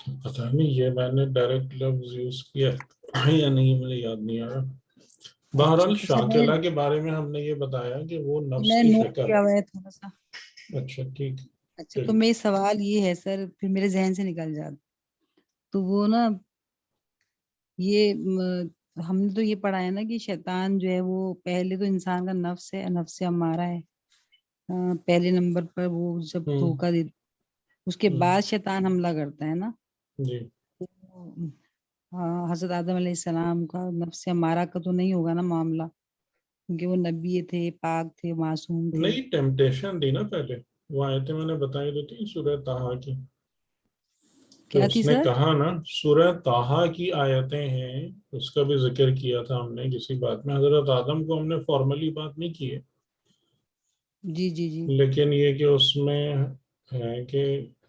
پتہ نہیں یہ میں نے ڈائریکٹ لفظ یوز کیا ہے یا نہیں، مجھے یاد نہیں آ رہا۔ اچھا بہرحال اچھا، شاکلہ کے بارے میں ہم نے یہ بتایا کہ وہ نفس میں کی نوٹ شکل کیا ہوا ہے۔ ہے تھوڑا سا۔ اچھا ٹھیک، اچھا تو چلیے۔ میرے سوال یہ ہے سر، پھر میرے ذہن سے نکل جاتا تو وہ نا، یہ ہم نے تو یہ پڑھا ہے نا کہ شیطان جو ہے وہ پہلے تو انسان کا نفس ہے، نفس ہمارا ہے پہلے نمبر پر، وہ جب دھوکہ دے اس کے بعد شیطان حملہ کرتا ہے نا۔ جی حضرت آدم علیہ السلام کا نفس ہمارا کا تو نہیں ہوگا نا معاملہ، کیونکہ وہ نبی تھے، پاک تھے، معصوم تھے۔ نہیں، ٹیمپٹیشن دی نا پہلے، وہ آیتیں میں نے بتائی تو تھی سورہ طٰہٰ کی، کہ کیا اس تھی نے سر؟ کہا نا، سورہ طٰہٰ کی آیتیں ہیں، اس کا بھی ذکر کیا تھا ہم نے کسی بات میں۔ حضرت آدم کو ہم نے فارملی بات نہیں کی ہے، جی جی جی لیکن یہ کہ اس میں ہے کہ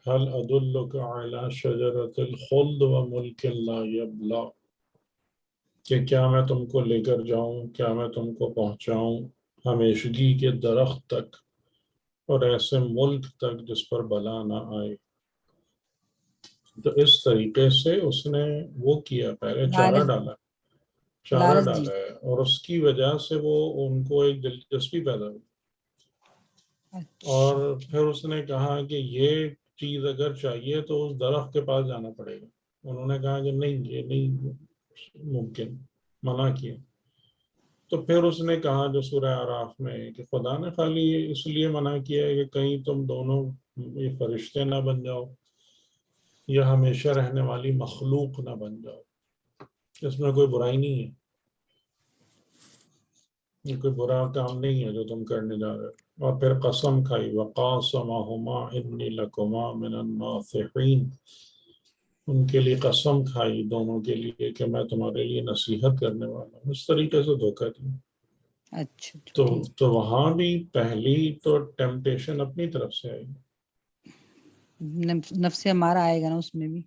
هل ادلک علی شجرۃ الخلد وملک لا یبلی، کہ کیا میں تم کو لے کر جاؤں، کیا میں تم کو پہنچاؤں ہمیشگی کے درخت تک اور ایسے ملک تک جس پر بلا نہ آئے۔ تو اس طریقے سے اس نے وہ کیا، پہلے چارہ لالچ، لالچ جی۔ ڈالا ہے، اور اس کی وجہ سے وہ ان کو ایک دلچسپی پیدا ہوئی، اور اچھا پھر اس نے کہا کہ یہ چیز اگر چاہیے تو اس درخت کے پاس جانا پڑے گا۔ انہوں نے کہا کہ نہیں، یہ نہیں ممکن، منع کیا۔ تو پھر اس نے کہا جو سورہ اعراف میں ہے کہ خدا نے خالی اس لیے منع کیا ہے کہ کہیں تم دونوں یہ فرشتے نہ بن جاؤ یا ہمیشہ رہنے والی مخلوق نہ بن جاؤ، اس میں کوئی برائی نہیں ہے، یہ کوئی برا کام نہیں ہے جو تم کرنے جا رہے ہو۔ اور پھر قسم کھائی، وَقَاسَمَهُمَا إِنِّي لَكُمَا مِنَ النَّاصِحِينَ، ان کے لیے قسم کھائی دونوں کے لیے کہ میں تمہارے لیے نصیحت کرنے والا ہوں۔ اس طریقے سے دھوکہ دیا۔ اچھا تو ٹھیک۔ تو وہاں بھی پہلی تو ٹیمپٹیشن اپنی طرف سے آئی۔ نفس ہمارا آئے گا نا اس میں بھی؟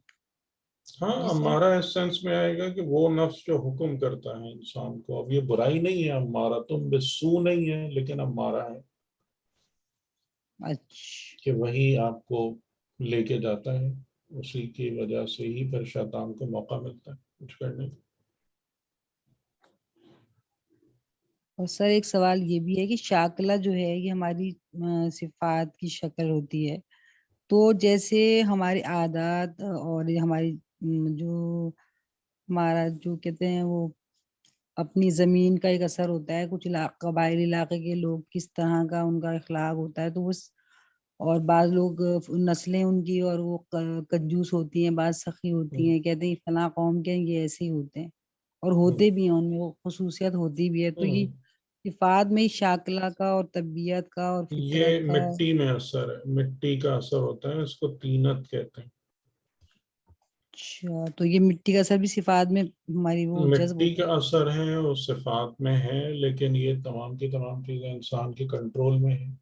ہاں، جی سر۔ ہمارا اس سینس میں آئے گا کہ وہ نفس جو حکم کرتا ہے انسان کو، اب یہ برائی نہیں ہے، ہمارا تم بسو نہیں ہے، لیکن ہمارا ہے اچھا کہ وہی آپ کو لے کے جاتا ہے، اسی کی وجہ سے ہی پھر شیطان کو موقع ملتا ہے کچھ کرنے کا۔ اور سر ایک سوال یہ بھی ہے کہ شاکلہ جو ہے یہ ہماری صفات کی شکل ہوتی ہے، تو جیسے ہماری عادات اور یہ ہماری جو ہمارا جو کہتے ہیں وہ اپنی زمین کا ایک اثر ہوتا ہے، کچھ قبائلی علاقے کے لوگ کس طرح کا ان کا اخلاق ہوتا ہے، تو وہ اور بعض لوگ نسلیں ان کی اور وہ کنجوس ہوتی ہیں، بعض سخی ہوتی ہیں، کہتے ہیں فلاں قوم کے یہ ایسے ہی ہوتے ہیں، اور ہوتے بھی ہیں، ان میں وہ خصوصیت ہوتی بھی ہے، تو یہ صفات میں شاکلہ کا اور طبیعت کا اور فطرت یہ کا۔ مٹی میں اثر ہے، مٹی کا اثر ہوتا ہے، اس کو طینت کہتے ہیں۔ اچھا تو یہ مٹی کا اثر بھی صفات میں ہماری وہ جذب مٹی ہوتا کا اثر ہے اور صفات میں ہے، لیکن یہ تمام کی تمام چیزیں انسان کے کنٹرول میں ہیں،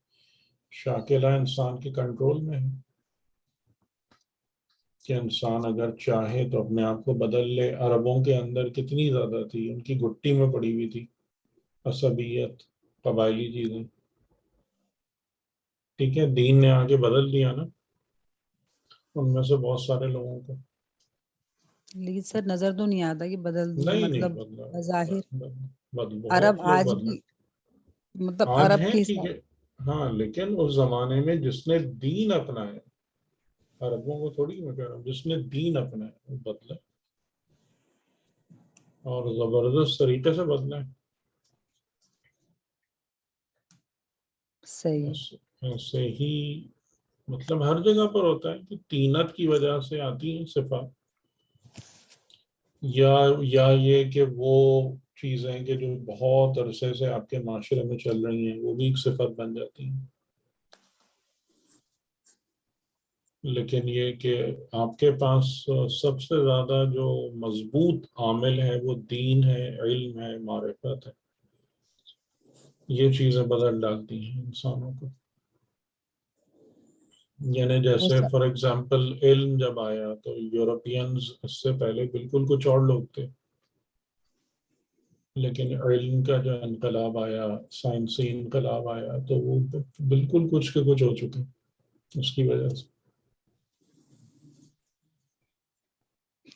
شاکلہ انسان کے کنٹرول میں ہے، کہ انسان اگر چاہے تو اپنے آپ کو بدل لے۔ عربوں کے اندر کتنی زیادہ تھی، ان کی گھٹی میں پڑی ہوئی تھی عصبیت، قبائلی چیزیں، ٹھیک ہے، دین نے آگے بدل دیا نا ان میں سے بہت سارے لوگوں کو۔ ہے، لیکن سر نظر تو نہیں آتا کہ بدل دیا، نہیں نہیں مطلب بدلا، ظاہر عرب بہت لوگ آج بدلے، بھی، مطلب آج عرب ہیں کے ٹھیک حساب۔ ہے، ہاں، لیکن اس زمانے میں جس نے دین اپنایا، عربوں کو تھوڑی میں کہہ رہا ہوں، جس نے دین اپنایا وہ بدلا، اور زبردست طریقے سے بدلا ہے۔ صحیح۔ ایسے ہی مطلب ہر جگہ پر ہوتا ہے کہ طینت کی وجہ سے آتی ہیں صفات، یا یہ کہ وہ چیزیں کہ جو بہت عرصے سے آپ کے معاشرے میں چل رہی ہیں وہ بھی ایک صفت بن جاتی ہیں، لیکن یہ کہ آپ کے پاس سب سے زیادہ جو مضبوط عامل ہے وہ دین ہے، علم ہے، معرفت ہے، یہ چیزیں بدل ڈالتی ہیں انسانوں کو۔ یعنی وہ جیسے فار ایگزامپل علم جب آیا تو یورپینز اس سے پہلے بالکل کچھ اور لوگ تھے، لیکن علم کا جو انقلاب آیا، سائنسی انقلاب آیا، تو وہ بالکل کچھ کے کچھ ہو چکے اس کی وجہ سے۔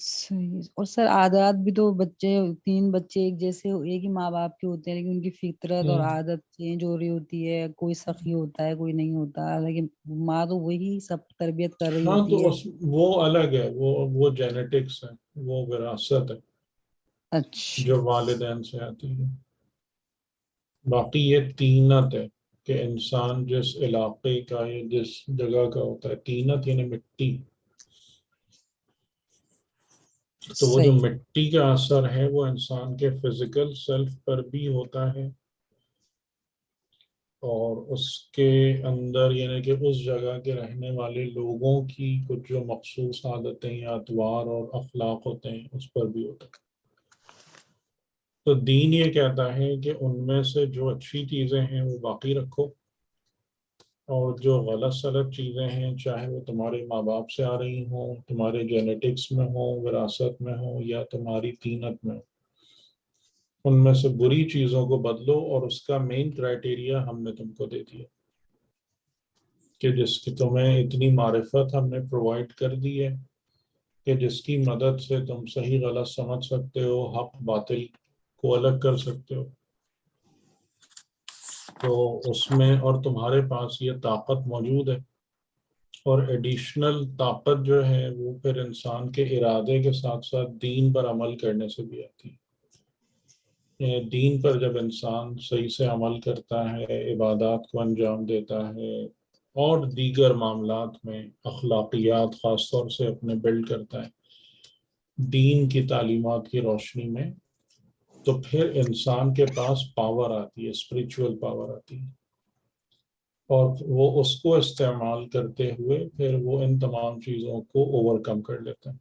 صحیح. اور سر عادات بھی تو بچے 3 بچے ایک جیسے ایک ہی ماں باپ کے ہوتے ہیں لیکن ان کی فطرت اور عادت چینج ہو رہی ہوتی ہے. کوئی سخی ہوتا ہے کوئی نہیں ہوتا لیکن ماں تو وہی سب تربیت کر رہی ہاں تو ہوتی ہے. وہ الگ ہے، وہ جینیٹکس ہے، وہ وراثت ہے اچھا. جو والدین سے آتی ہے. باقی یہ تینت ہے کہ انسان جس علاقے کا یا جس جگہ کا ہوتا ہے، تینت یعنی مٹی. تو وہ جو صحیح. مٹی کا اثر ہے وہ انسان کے فزیکل سیلف پر بھی ہوتا ہے، اور اس کے اندر یعنی کہ اس جگہ کے رہنے والے لوگوں کی کچھ جو مخصوص عادتیں یا اطوار اور اخلاق ہوتے ہیں اس پر بھی ہوتا ہے. تو دین یہ کہتا ہے کہ ان میں سے جو اچھی چیزیں ہیں وہ باقی رکھو، اور جو غلط سلط چیزیں ہیں چاہے وہ تمہارے ماں باپ سے آ رہی ہوں، تمہارے جینیٹکس میں ہوں، وراثت میں ہوں، یا تمہاری تینت میں ہوں، ان میں سے بری چیزوں کو بدلو. اور اس کا مین کرائٹیریا ہم نے تم کو دے دیا کہ جس کی تمہیں اتنی معرفت ہم نے پرووائڈ کر دی ہے کہ جس کی مدد سے تم صحیح غلط سمجھ سکتے ہو، حق باطل کو الگ کر سکتے ہو. تو اس میں اور تمہارے پاس یہ طاقت موجود ہے. اور ایڈیشنل طاقت جو ہے وہ پھر انسان کے ارادے کے ساتھ ساتھ دین پر عمل کرنے سے بھی آتی ہے. دین پر جب انسان صحیح سے عمل کرتا ہے، عبادات کو انجام دیتا ہے، اور دیگر معاملات میں اخلاقیات خاص طور سے اپنے بلڈ کرتا ہے دین کی تعلیمات کی روشنی میں، تو پھر انسان کے پاس پاور آتی ہے، اسپریچول پاور آتی ہے، اور وہ اس کو استعمال کرتے ہوئے پھر وہ ان تمام چیزوں کو اوور کم کر لیتا ہے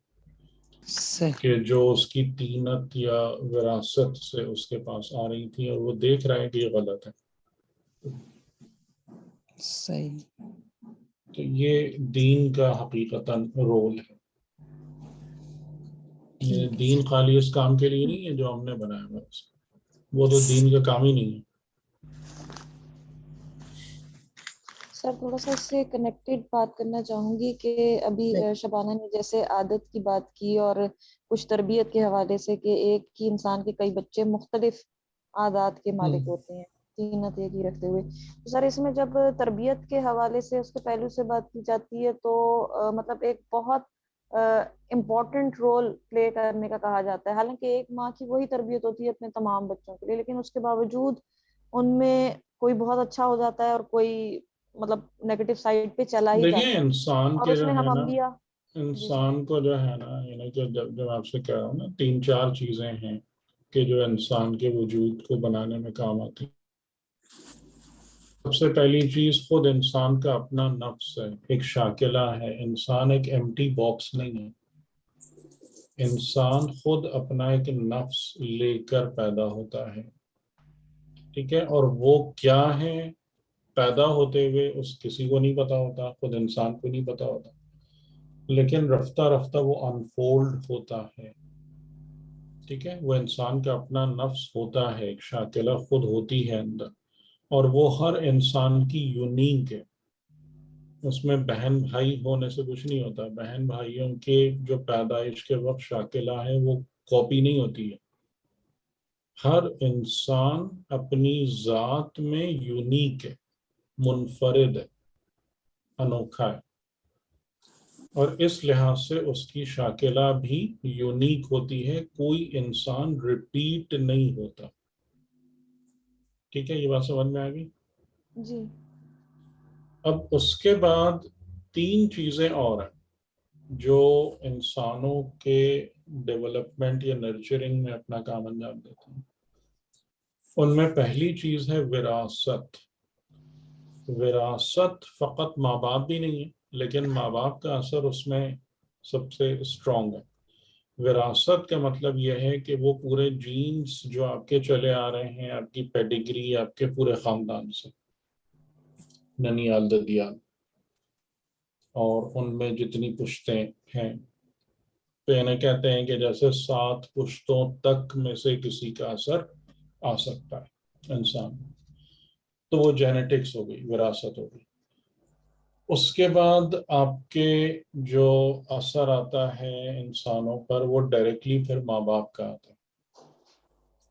صحیح. کہ جو اس کی تینت یا وراثت سے اس کے پاس آ رہی تھی، اور وہ دیکھ رہا ہے کہ یہ غلط ہے. صحیح. تو یہ دین کا حقیقتاً رول ہے. یہ ٹھیک ہے دین سر. خالی اس کام کے لیے نہیں ہے جو ہم نے بنایا ہوا ہے، وہ تو دین کا کام ہی نہیں ہے. سر تھوڑا سا اس سے کنیکٹڈ بات کرنا چاہوں گی کہ ابھی شبانہ نے جیسے عادت کی بات کی اور کچھ تربیت کے حوالے سے کہ ایک ہی انسان کے کئی بچے مختلف عادات کے مالک ہوتے ہیں، تینت ایک ہی رکھتے ہوئے. تو سر اس میں جب تربیت کے حوالے سے اس کے پہلو سے بات کی جاتی ہے تو مطلب ایک بہت امپورٹنٹ رول پلے کرنے کا کہا جاتا ہے. حالانکہ ایک ماں کی وہی تربیت ہوتی ہے اپنے تمام بچوں کے لیے، لیکن اس کے باوجود ان میں کوئی بہت اچھا ہو جاتا ہے اور کوئی مطلب نیگیٹو سائڈ پہ چلا ہی دیکھیں جاتا ہے. انسان اور کے اس جو میں ہے ہم نا، انبیاء. جی سر. انسان کو جو ہے نا، یعنی کہ جب آپ سے کہہ رہا ہوں نا 3-4 چیزیں ہیں کہ جو انسان کے وجود کو بنانے میں کام آتی. سب سے پہلی چیز خود انسان کا اپنا نفس ہے، ایک شاکلہ ہے. انسان ایک ایمٹی باکس نہیں ہے. انسان خود اپنا ایک نفس لے کر پیدا ہوتا ہے، ٹھیک ہے. اور وہ کیا ہے پیدا ہوتے ہوئے اس کسی کو نہیں پتا ہوتا، خود انسان کو نہیں پتا ہوتا، لیکن رفتہ رفتہ وہ انفولڈ ہوتا ہے، ٹھیک ہے. وہ انسان کا اپنا نفس ہوتا ہے، ایک شاکلہ خود ہوتی ہے اندر، اور وہ ہر انسان کی یونیک ہے. اس میں بہن بھائی ہونے سے کچھ نہیں ہوتا. بہن بھائیوں کے جو پیدائش کے وقت شاکلہ ہے وہ کاپی نہیں ہوتی ہے. ہر انسان اپنی ذات میں یونیک ہے، منفرد ہے، انوکھا ہے، اور اس لحاظ سے اس کی شاکلہ بھی یونیک ہوتی ہے. کوئی انسان ریپیٹ نہیں ہوتا. ٹھیک ہے، یہ بات سمجھ میں آ گئی. جی. اب اس کے بعد 3 چیزیں اور ہیں جو انسانوں کے ڈیولپمنٹ یا نرچرنگ میں اپنا کام انجام دیتے ہیں. ان میں پہلی چیز ہے وراثت. وراثت فقط ماں باپ بھی نہیں ہے، لیکن ماں باپ کا اثر اس میں سب سے اسٹرانگ ہے. وراثت کا مطلب یہ ہے کہ وہ پورے جینز جو آپ کے چلے آ رہے ہیں، آپ کی پیڈیگری، آپ کے پورے خاندان سے، ننیال ددیال، اور ان میں جتنی پشتیں ہیں، تو انہیں کہتے ہیں کہ جیسے 7 پشتوں تک میں سے کسی کا اثر آ سکتا ہے انسان. تو وہ جینیٹکس ہو گئی، وراثت ہو گئی. اس کے بعد آپ کے جو اثر آتا ہے انسانوں پر وہ ڈائریکٹلی پھر ماں باپ کا آتا ہے،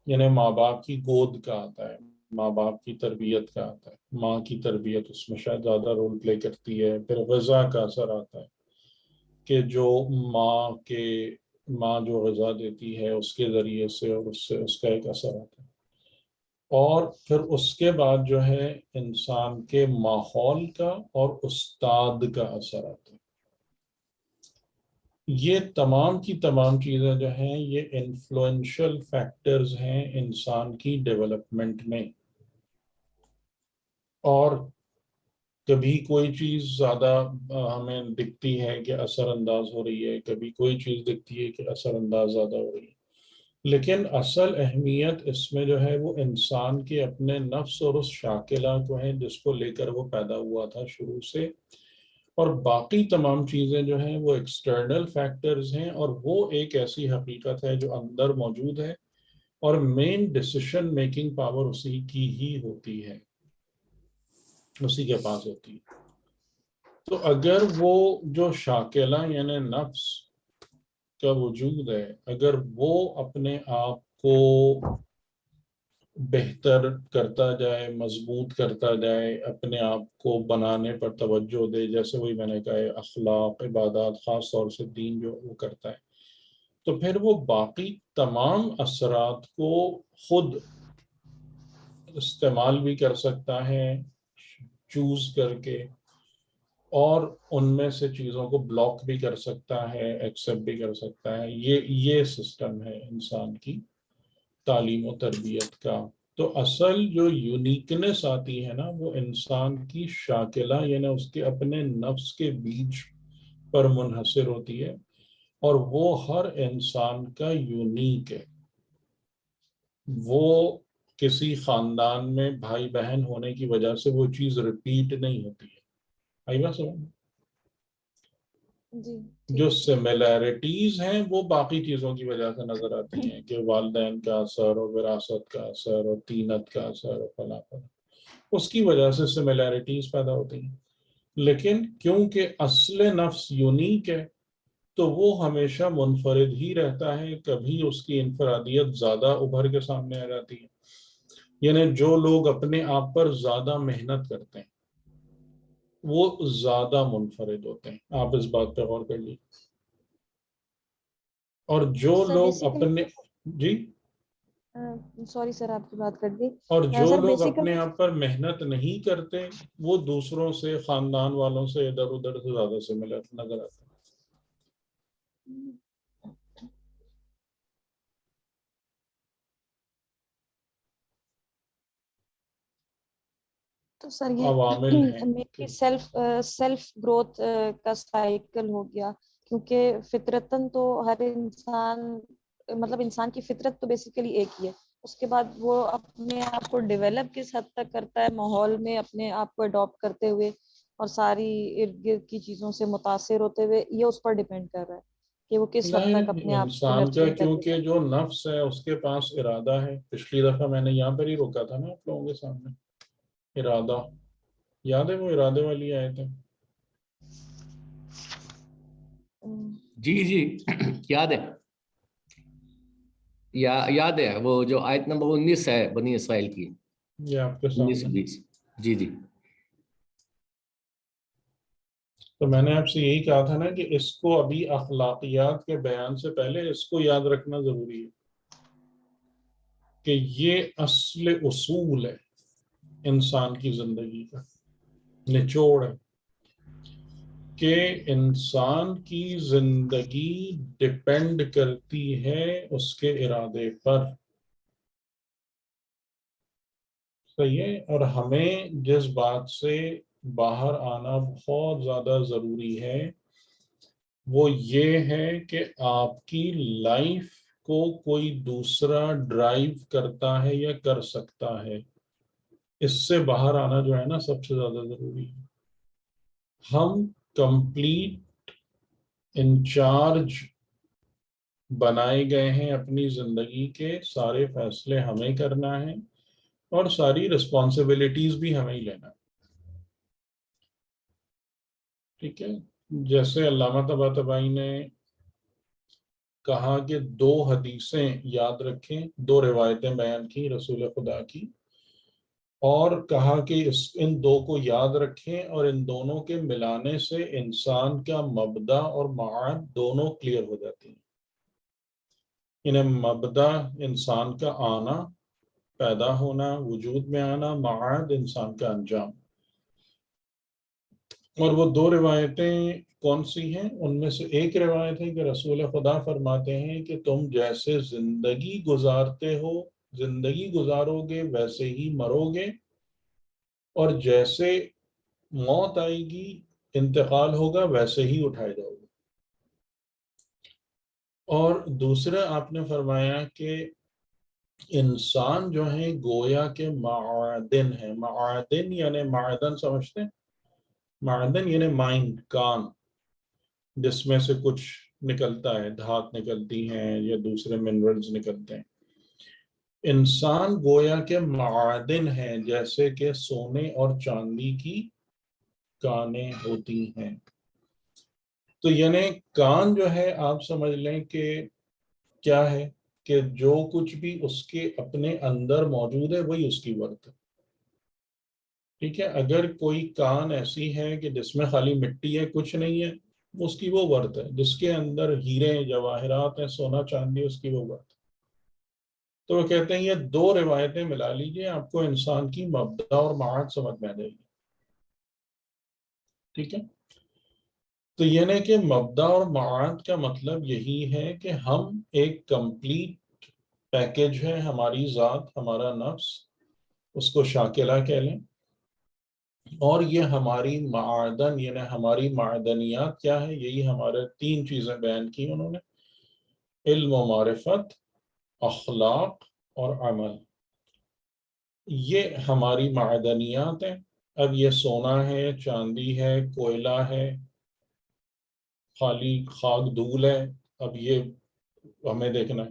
یعنی ماں باپ کی گود کا آتا ہے، ماں باپ کی تربیت کا آتا ہے، ماں کی تربیت اس میں شاید زیادہ رول پلے کرتی ہے۔ پھر غذا کا اثر آتا ہے کہ جو ماں جو غذا دیتی ہے اس کے ذریعے سے، اور اس سے اس کا ایک اثر آتا ہے۔ اور پھر اس کے بعد جو ہے انسان کے ماحول کا اور استاد کا اثر آتا ہے۔ یہ تمام کی تمام چیزیں جو ہیں یہ انفلوئنشل فیکٹرز ہیں انسان کی ڈیولپمنٹ میں۔ اور کبھی کوئی چیز زیادہ ہمیں دکھتی ہے کہ اثر انداز ہو رہی ہے، کبھی کوئی چیز دکھتی ہے کہ اثر انداز زیادہ ہو رہی ہے، لیکن اصل اہمیت اس میں جو ہے وہ انسان کے اپنے نفس اور اس شاکلہ کو ہے جس کو لے کر وہ پیدا ہوا تھا شروع سے، اور باقی تمام چیزیں جو ہیں وہ ایکسٹرنل فیکٹرز ہیں، اور وہ ایک ایسی حقیقت ہے جو اندر موجود ہے، اور مین ڈیسیشن میکنگ پاور اسی کی ہی ہوتی ہے، اسی کے پاس ہوتی ہے۔ تو اگر وہ جو شاکلہ یعنی نفس کا وجود ہے، اگر وہ اپنے آپ کو بہتر کرتا جائے، مضبوط کرتا جائے، اپنے آپ کو بنانے پر توجہ دے، جیسے وہی میں نے کہا ہے اخلاق، عبادات، خاص طور سے دین جو وہ کرتا ہے، تو پھر وہ باقی تمام اثرات کو خود استعمال بھی کر سکتا ہے چوز کر کے، اور ان میں سے چیزوں کو بلاک بھی کر سکتا ہے، ایکسیپٹ بھی کر سکتا ہے۔ یہ سسٹم ہے انسان کی تعلیم و تربیت کا۔ تو اصل جو یونیکنس آتی ہے نا وہ انسان کی شاکلہ یعنی اس کے اپنے نفس کے بیج پر منحصر ہوتی ہے، اور وہ ہر انسان کا یونیک ہے۔ وہ کسی خاندان میں بھائی بہن ہونے کی وجہ سے وہ چیز ریپیٹ نہیں ہوتی ہے۔ آئی بات سمجھ؟ جی جو ٹھیک ہے۔ سملیرٹیز ہیں وہ باقی چیزوں کی وجہ سے نظر آتی ہیں، کہ والدین کا اثر اور وراثت کا اثر اور تینت کا اثر اور فلاں فلاں، اس کی وجہ سے سملیرٹیز پیدا ہوتی ہیں۔ لیکن کیونکہ اصل نفس یونیک ہے تو وہ ہمیشہ منفرد ہی رہتا ہے، کبھی اس کی انفرادیت زیادہ ابھر کے سامنے آ جاتی ہے۔ یعنی جو لوگ اپنے آپ پر زیادہ محنت کرتے ہیں وہ زیادہ منفرد ہوتے ہیں، آپ اس بات پہ غور کر لیجیے۔ اور جو سر لوگ بیسیکلی اپنے جی سوری سر آپ کی بات کر دی۔ اور جو سر لوگ اپنے بیسیکلی آپ پر محنت نہیں کرتے وہ دوسروں سے، خاندان والوں سے، ادھر ادھر سے زیادہ سملر نظر آتے ہیں۔ تو سر یہ عوامل ہیں میری سیلف گروتھ کا سائیکل ہو گیا، کیونکہ فطرتاً تو ہر انسان، مطلب انسان کی فطرت تو بیسیکلی ایک ہی ہے، اس کے بعد وہ اپنے آپ کو ڈیولپ کس حد تک کرتا ہے ماحول میں اپنے آپ کو اڈاپٹ کرتے ہوئے اور ساری ارد گرد کی چیزوں سے متاثر ہوتے ہوئے، یہ اس پر ڈیپینڈ کر رہا ہے کہ وہ کس حد تک نہیں، اپنے آپ کو انسان کا نرچرنگ کر کے کیونکہ چلتا جو نفس ہے اس کے پاس ارادہ ہے۔ پچھلی دفعہ میں نے یہاں پر ہی روکا تھا نا آپ لوگوں کے سامنے، ارادہ یاد ہے؟ وہ ارادے والی آئے تھے۔ جی جی یاد ہے، یاد ہے، وہ جو آیت نمبر 19 ہے بنی اسرائیل کی، یہ آپ کے 19 سامنے۔ 20۔ جی جی تو میں نے آپ سے یہی کہا تھا نا کہ اس کو ابھی اخلاقیات کے بیان سے پہلے اس کو یاد رکھنا ضروری ہے کہ یہ اصل اصول ہے انسان کی زندگی کا، نچوڑ ہے کہ انسان کی زندگی ڈیپینڈ کرتی ہے اس کے ارادے پر، صحیح ہے؟ اور ہمیں جس بات سے باہر آنا بہت زیادہ ضروری ہے وہ یہ ہے کہ آپ کی لائف کو کوئی دوسرا ڈرائیو کرتا ہے یا کر سکتا ہے، اس سے باہر آنا جو ہے نا سب سے زیادہ ضروری ہے۔ ہم کمپلیٹ انچارج بنائے گئے ہیں اپنی زندگی کے، سارے فیصلے ہمیں کرنا ہے اور ساری رسپانسبلٹیز بھی ہمیں ہی لینا ہے۔ ٹھیک ہے. جیسے علامہ طباطبائی نے کہا کہ 2 حدیثیں یاد رکھیں، 2 روایتیں بیان کی رسول خدا کی، اور کہا کہ ان 2 کو یاد رکھیں اور ان دونوں کے ملانے سے انسان کا مبدا اور معاد دونوں کلیئر ہو جاتی ہیں. انہیں مبدا انسان کا آنا، پیدا ہونا، وجود میں آنا، معاد انسان کا انجام. اور وہ 2 روایتیں کون سی ہیں؟ ان میں سے ایک روایت ہے کہ رسول خدا فرماتے ہیں کہ تم جیسے زندگی گزارتے ہو، زندگی گزارو گے ویسے ہی مرو گے، اور جیسے موت آئے گی، انتقال ہوگا، ویسے ہی اٹھائے جاؤ گے. اور دوسرا آپ نے فرمایا کہ انسان جو ہے گویا کے معدن ہے. معدن یعنی معدن سمجھتے ہیں؟ معدن یعنی مائنڈ، کان، جس میں سے کچھ نکلتا ہے، دھات نکلتی ہیں یا دوسرے منرلز نکلتے ہیں. انسان گویا کے معدن ہیں، جیسے کہ سونے اور چاندی کی کانیں ہوتی ہیں. تو یعنی کان جو ہے آپ سمجھ لیں کہ کیا ہے کہ جو کچھ بھی اس کے اپنے اندر موجود ہے وہی اس کی ورت ہے. ٹھیک ہے. اگر کوئی کان ایسی ہے کہ جس میں خالی مٹی ہے، کچھ نہیں ہے، اس کی وہ ورت ہے. جس کے اندر ہیرے جواہرات ہیں، سونا چاندی، اس کی وہ ورت. تو وہ کہتے ہیں یہ 2 روایتیں ملا لیجئے، آپ کو انسان کی مبدا اور معاد سمجھ میں آ جائے گی. ٹھیک ہے. تو یعنی کہ مبدا اور معاد کا مطلب یہی ہے کہ ہم ایک کمپلیٹ پیکج ہے، ہماری ذات، ہمارا نفس، اس کو شاکلہ کہہ لیں. اور یہ ہماری معدن یعنی ہماری معدنیات کیا ہے؟ یہی ہمارے 3 چیزیں بیان کی انہوں نے: علم و معرفت، اخلاق اور عمل. یہ ہماری معدنیات ہیں. اب یہ سونا ہے، چاندی ہے، کوئلہ ہے، خالی خاک دھول ہے، اب یہ ہمیں دیکھنا ہے.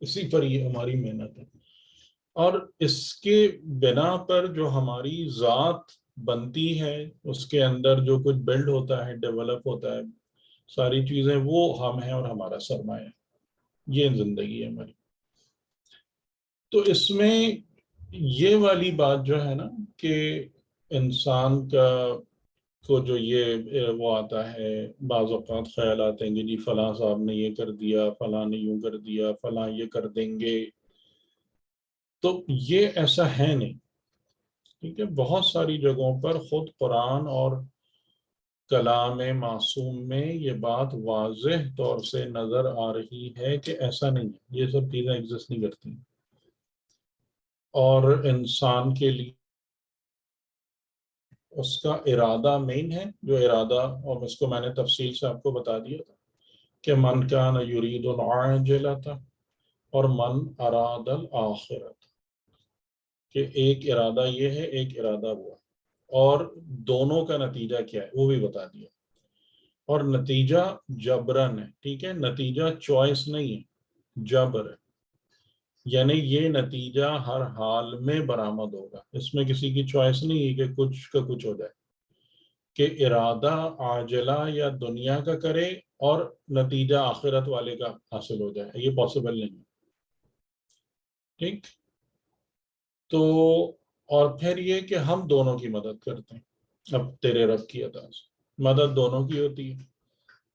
اسی پر یہ ہماری محنت ہے. اور اس کے بنا پر جو ہماری ذات بنتی ہے، اس کے اندر جو کچھ بلڈ ہوتا ہے، ڈیولپ ہوتا ہے، ساری چیزیں، وہ ہم ہیں اور ہمارا سرمایہ. یہ زندگی ہے ہماری. تو اس میں یہ والی بات جو ہے نا کہ انسان کو جو یہ وہ آتا ہے، بعض اوقات خیال آتے ہیں کہ جی فلاں صاحب نے یہ کر دیا، فلاں نے یوں کر دیا، فلاں یہ کر دیں گے. تو یہ ایسا ہے نہیں. ٹھیک ہے. بہت ساری جگہوں پر خود قرآن اور کلام معصوم میں یہ بات واضح طور سے نظر آ رہی ہے کہ ایسا نہیں ہے، یہ سب چیزیں ایگزسٹ نہیں کرتی. اور انسان کے لیے اس کا ارادہ مین ہے. جو ارادہ، اور اس کو میں نے تفصیل سے آپ کو بتا دیا تھا کہ من کان یرید العاجلۃ اور من اراد الآخرۃ، کہ ایک ارادہ یہ ہے، ایک ارادہ وہ ہے، اور دونوں کا نتیجہ کیا ہے وہ بھی بتا دیا. اور نتیجہ جبرن ہے. ٹھیک ہے. نتیجہ چوائس نہیں ہے، جبر ہے. یعنی یہ نتیجہ ہر حال میں برآمد ہوگا. اس میں کسی کی چوائس نہیں ہے کہ کچھ کا کچھ ہو جائے، کہ ارادہ عاجلہ یا دنیا کا کرے اور نتیجہ آخرت والے کا حاصل ہو جائے. یہ پاسبل نہیں ہے. ٹھیک. تو اور پھر یہ کہ ہم دونوں کی مدد کرتے ہیں. اب تیرے رب کی عطا سے مدد دونوں کی ہوتی ہے.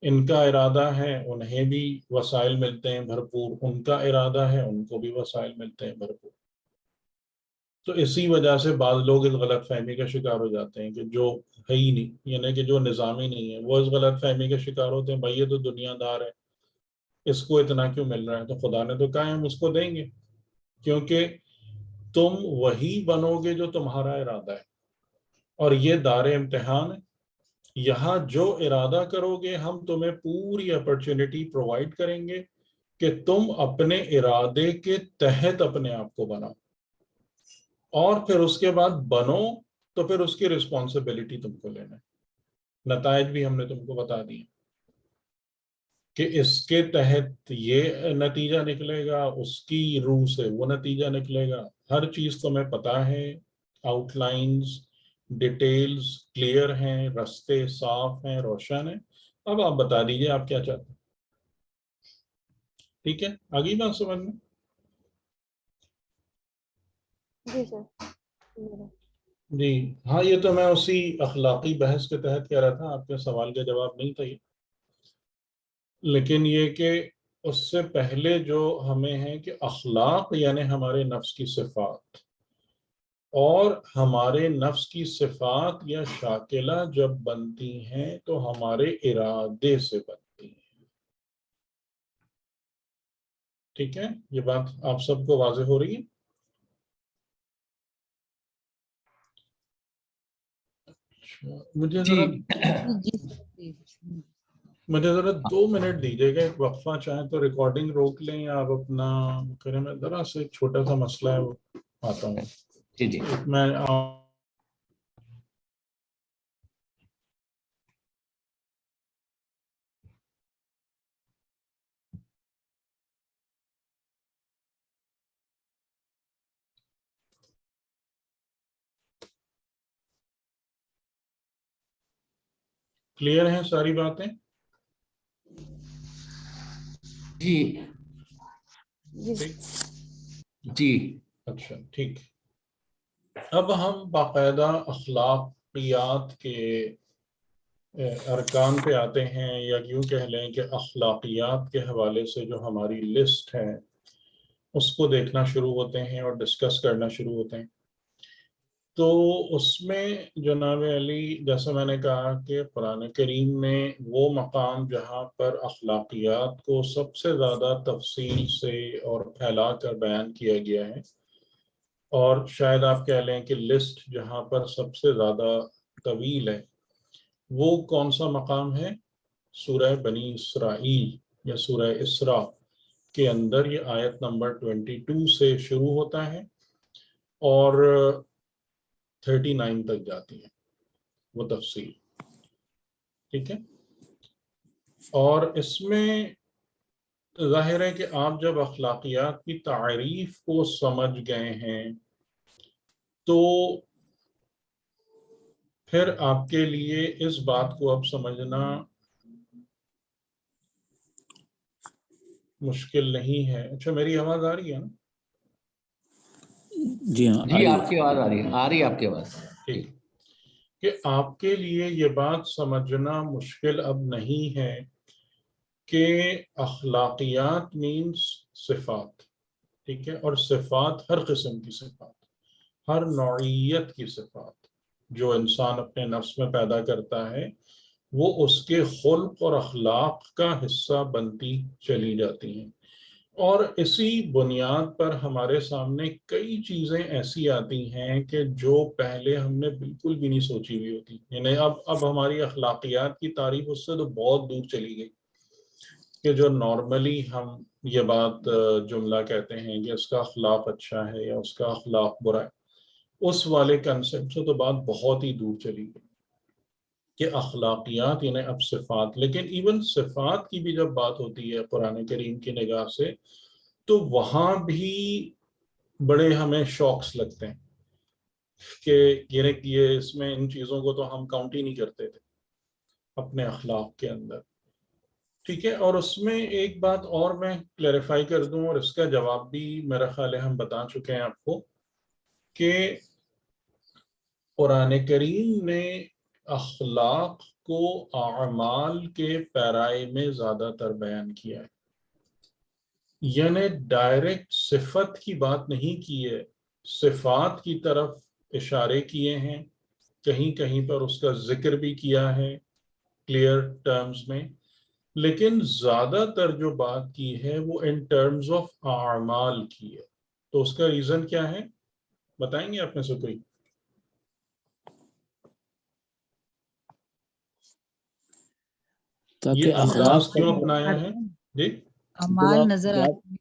ان کا ارادہ ہے، انہیں بھی وسائل ملتے ہیں بھرپور. ان کا ارادہ ہے، ان کو بھی وسائل ملتے ہیں بھرپور. تو اسی وجہ سے بعض لوگ اس غلط فہمی کا شکار ہو جاتے ہیں کہ جو ہے ہی نہیں، یعنی کہ جو نظامی نہیں ہے، وہ اس غلط فہمی کا شکار ہوتے ہیں، بھائی یہ تو دنیا دار ہے، اس کو اتنا کیوں مل رہا ہے؟ تو خدا نے تو کہا ہم اس کو دیں گے، کیونکہ تم وہی بنو گے جو تمہارا ارادہ ہے. اور یہ دار امتحان ہے. یہاں جو ارادہ کرو گے ہم تمہیں پوری اپرچونٹی پرووائڈ کریں گے کہ تم اپنے ارادے کے تحت اپنے آپ کو بناؤ. اور پھر اس کے بعد بنو تو پھر اس کی رسپانسبلٹی تم کو لینا ہے. نتائج بھی ہم نے تم کو بتا دیے کہ اس کے تحت یہ نتیجہ نکلے گا، اس کی روح سے وہ نتیجہ نکلے گا. ہر چیز تمہیں پتا ہے، آؤٹ لائنز ڈیٹیلز کلیئر ہیں, راستے صاف ہیں, روشن ہیں. اب آپ بتا دیجئے آپ کیا چاہتے ہیں. ٹھیک ہے, آگئی بات سمجھ میں؟ جی سر. جی ہاں, یہ تو میں اسی اخلاقی بحث کے تحت کہہ رہا تھا, آپ کے سوال کا جواب نہیں تھا یہ. لیکن یہ کہ اس سے پہلے جو ہمیں ہے کہ اخلاق یعنی ہمارے نفس کی صفات, اور ہمارے نفس کی صفات یا شاکلہ جب بنتی ہیں تو ہمارے ارادے سے بنتی ہیں. ٹھیک ہے, یہ بات آپ سب کو واضح ہو رہی ہے؟ مجھے جی ذرا 2 منٹ دیجیے گا, ایک وقفہ. چاہیں تو ریکارڈنگ روک لیں یا آپ اپنا کریں. میں ذرا سے ایک چھوٹا سا مسئلہ ہے, وہ آتا ہوں. جی جی میں کلیئر ہیں ساری باتیں؟ جی ٹھیک, جی اچھا ٹھیک. اب ہم باقاعدہ اخلاقیات کے ارکان پہ آتے ہیں, یا یوں کہہ لیں کہ اخلاقیات کے حوالے سے جو ہماری لسٹ ہے اس کو دیکھنا شروع ہوتے ہیں اور ڈسکس کرنا شروع ہوتے ہیں. تو اس میں جناب علی, جیسے میں نے کہا کہ قرآن کریم میں وہ مقام جہاں پر اخلاقیات کو سب سے زیادہ تفصیل سے اور پھیلا کر بیان کیا گیا ہے, اور شاید آپ کہہ لیں کہ لسٹ جہاں پر سب سے زیادہ طویل ہے, وہ کون سا مقام ہے؟ سورہ بنی اسرائیل یا سورہ اسراء کے اندر. یہ آیت نمبر 22 سے شروع ہوتا ہے اور 39 تک جاتی ہے وہ تفصیل. ٹھیک ہے, اور اس میں ظاہر ہے کہ آپ جب اخلاقیات کی تعریف کو سمجھ گئے ہیں تو پھر آپ کے لیے اس بات کو اب سمجھنا مشکل نہیں ہے. اچھا, میری آواز آ رہی ہے نا؟ جی ہاں, جی آپ کی آواز آ رہی ہے آپ کی آواز. ٹھیک, کہ آپ کے لیے یہ بات سمجھنا مشکل اب نہیں ہے کہ اخلاقیات مینس صفات. ٹھیک ہے, اور صفات ہر قسم کی صفات, ہر نوعیت کی صفات جو انسان اپنے نفس میں پیدا کرتا ہے, وہ اس کے خلق اور اخلاق کا حصہ بنتی چلی جاتی ہیں. اور اسی بنیاد پر ہمارے سامنے کئی چیزیں ایسی آتی ہیں کہ جو پہلے ہم نے بالکل بھی نہیں سوچی ہوئی ہوتی. یعنی اب ہماری اخلاقیات کی تعریف اس سے تو بہت دور چلی گئی کہ جو نارملی ہم یہ بات جملہ کہتے ہیں کہ اس کا اخلاق اچھا ہے یا اس کا اخلاق برا ہے, اس والے کنسپٹ سے تو بات بہت ہی دور چلی گئی کہ اخلاقیات یعنی اب صفات. لیکن ایون صفات کی بھی جب بات ہوتی ہے قرآن کریم کی نگاہ سے, تو وہاں بھی بڑے ہمیں شوقس لگتے ہیں کہ یہ اس میں ان چیزوں کو تو ہم کاؤنٹ ہی نہیں کرتے تھے اپنے اخلاق کے اندر. ٹھیک ہے, اور اس میں ایک بات اور میں کلیریفائی کر دوں, اور اس کا جواب بھی میرا خیال ہے ہم بتا چکے ہیں آپ کو, کہ قرآن کریم نے اخلاق کو اعمال کے پیرائے میں زیادہ تر بیان کیا ہے. یعنی ڈائریکٹ صفت کی بات نہیں کی ہے, صفات کی طرف اشارے کیے ہیں, کہیں کہیں پر اس کا ذکر بھی کیا ہے کلیئر ٹرمز میں, لیکن زیادہ تر جو بات کی ہے وہ ان ٹرمز آف اعمال کی ہے. تو اس کا ریزن کیا ہے بتائیں گے آپ میں سے کوئی؟ یہ انداز کیوں اپنایا ہے؟ جی اعمال نظر آتے ہیں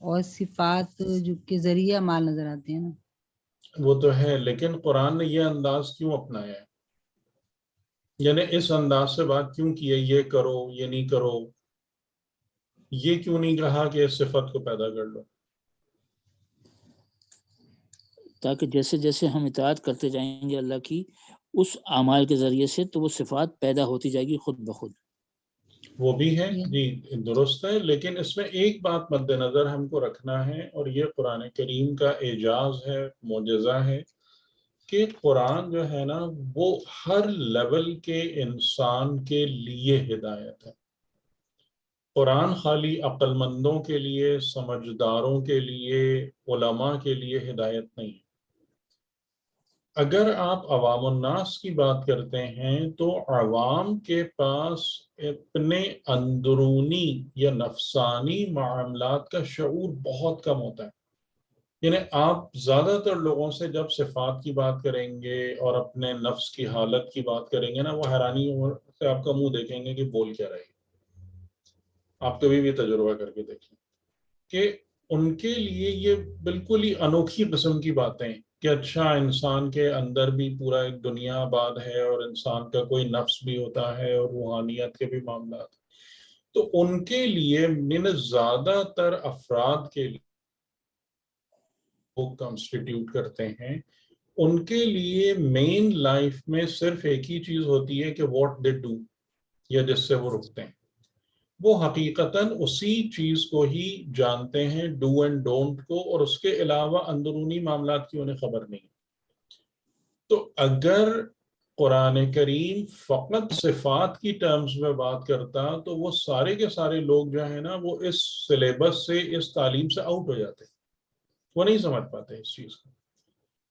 اور صفات جو کے ذریعے اعمال نظر آتے ہیں نا. وہ تو ہے, لیکن قرآن نے یہ انداز کیوں اپنایا ہے؟ یعنی اس انداز سے بات کیوں کی ہے, یہ کرو یہ نہیں کرو, یہ کیوں نہیں کہا کہ اس صفت کو پیدا کر لو؟ تاکہ جیسے جیسے ہم اطاعت کرتے جائیں گے اللہ کی اس اعمال کے ذریعے سے تو وہ صفات پیدا ہوتی جائے گی خود بخود. وہ بھی ہے جی درست ہے، لیکن اس میں ایک بات مد نظر ہم کو رکھنا ہے، اور یہ قرآن کریم کا اعجاز ہے، معجزہ ہے، کہ قرآن جو ہے نا وہ ہر لیول کے انسان کے لیے ہدایت ہے. قرآن خالی عقل مندوں کے لیے، سمجھداروں کے لیے، علماء کے لیے ہدایت نہیں ہے. اگر آپ عوام الناس کی بات کرتے ہیں تو عوام کے پاس اپنے اندرونی یا نفسانی معاملات کا شعور بہت کم ہوتا ہے. یعنی آپ زیادہ تر لوگوں سے جب صفات کی بات کریں گے اور اپنے نفس کی حالت کی بات کریں گے نا، وہ حیرانی سے آپ کا منہ دیکھیں گے کہ بول کیا رہے گی. آپ کبھی بھی تجربہ کر کے دیکھیں کہ ان کے لیے یہ بالکل ہی انوکھی قسم کی باتیں کہ اچھا انسان کے اندر بھی پورا ایک دنیا آباد ہے، اور انسان کا کوئی نفس بھی ہوتا ہے، اور روحانیت کے بھی معاملات. تو ان کے لیے زیادہ تر افراد کے لیے کنسٹیٹیوٹ کرتے ہیں، ان کے لیے مین لائف میں صرف ایک ہی چیز ہوتی ہے کہ واٹ دے ڈو، یا جس سے وہ رکتے ہیں. وہ حقیقتاً اسی چیز کو ہی جانتے ہیں، ڈو اینڈ ڈونٹ کو، اور اس کے علاوہ اندرونی معاملات کی انہیں خبر نہیں. تو اگر قرآن کریم فقط صفات کی ٹرمز میں بات کرتا تو وہ سارے کے سارے لوگ جو ہیں نا وہ اس سلیبس سے، اس تعلیم سے آؤٹ ہو جاتے، وہ نہیں سمجھ پاتے اس چیز کو.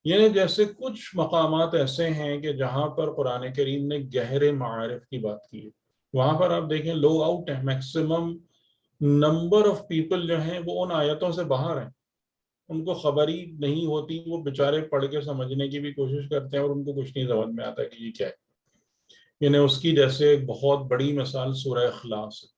یعنی جیسے کچھ مقامات ایسے ہیں کہ جہاں پر قرآن کریم نے گہرے معارف کی بات کی ہے، وہاں پر آپ دیکھیں لوگ آؤٹ ہیں، میکسیمم نمبر آف پیپل جو ہیں وہ ان آیتوں سے باہر ہیں، ان کو خبر ہی نہیں ہوتی. وہ بیچارے پڑھ کے سمجھنے کی بھی کوشش کرتے ہیں اور ان کو کچھ نہیں سمجھ میں آتا کہ یہ کیا ہے. یعنی اس کی جیسے ایک بہت بڑی مثال سورہ اخلاص ہے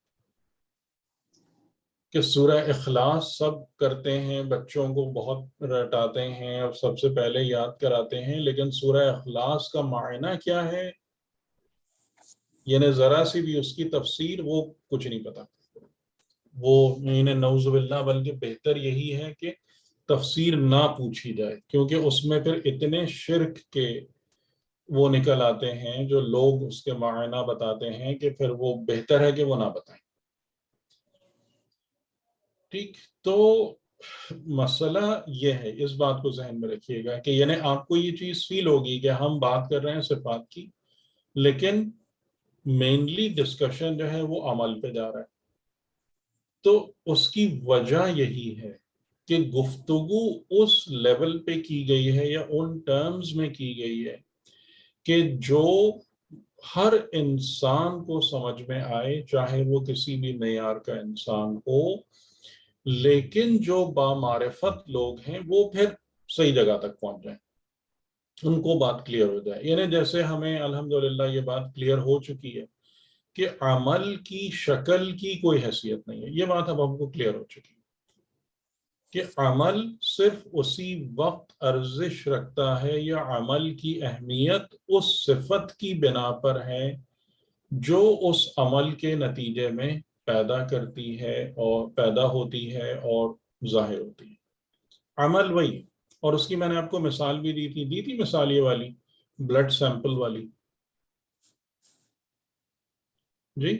کہ سورہ اخلاص سب کرتے ہیں، بچوں کو بہت رٹاتے ہیں اور سب سے پہلے یاد کراتے ہیں، لیکن سورہ اخلاص کا معنی کیا ہے، یعنی ذرا سی بھی اس کی تفسیر وہ کچھ نہیں پتا. وہ نعوذ باللہ، بلکہ بہتر یہی ہے کہ تفسیر نہ پوچھی جائے، کیونکہ اس میں پھر اتنے شرک کے وہ نکل آتے ہیں جو لوگ اس کے معنی بتاتے ہیں کہ پھر وہ بہتر ہے کہ وہ نہ بتائیں. ٹھیک، تو مسئلہ یہ ہے، اس بات کو ذہن میں رکھیے گا کہ یعنی آپ کو یہ چیز فیل ہوگی کہ ہم بات کر رہے ہیں صفات کی، لیکن مینلی ڈسکشن جو ہے وہ عمل پہ جا رہا ہے. تو اس کی وجہ یہی ہے کہ گفتگو اس لیول پہ کی گئی ہے یا ان ٹرمز میں کی گئی ہے کہ جو ہر انسان کو سمجھ میں آئے، چاہے وہ کسی بھی معیار کا انسان ہو، لیکن جو بامعرفت لوگ ہیں وہ پھر صحیح جگہ تک پہنچ جائیں، ان کو بات کلیئر ہو جائے. یعنی جیسے ہمیں الحمدللہ یہ بات کلیئر ہو چکی ہے کہ عمل کی شکل کی کوئی حیثیت نہیں ہے. یہ بات اب ہم کو کلیئر ہو چکی ہے کہ عمل صرف اسی وقت ارزش رکھتا ہے، یا عمل کی اہمیت اس صفت کی بنا پر ہے جو اس عمل کے نتیجے میں پیدا کرتی ہے اور پیدا ہوتی ہے اور ظاہر ہوتی ہے. عمل وہی، اور اس کی میں نے آپ کو مثال بھی دی تھی مثال یہ والی بلڈ سیمپل والی. جی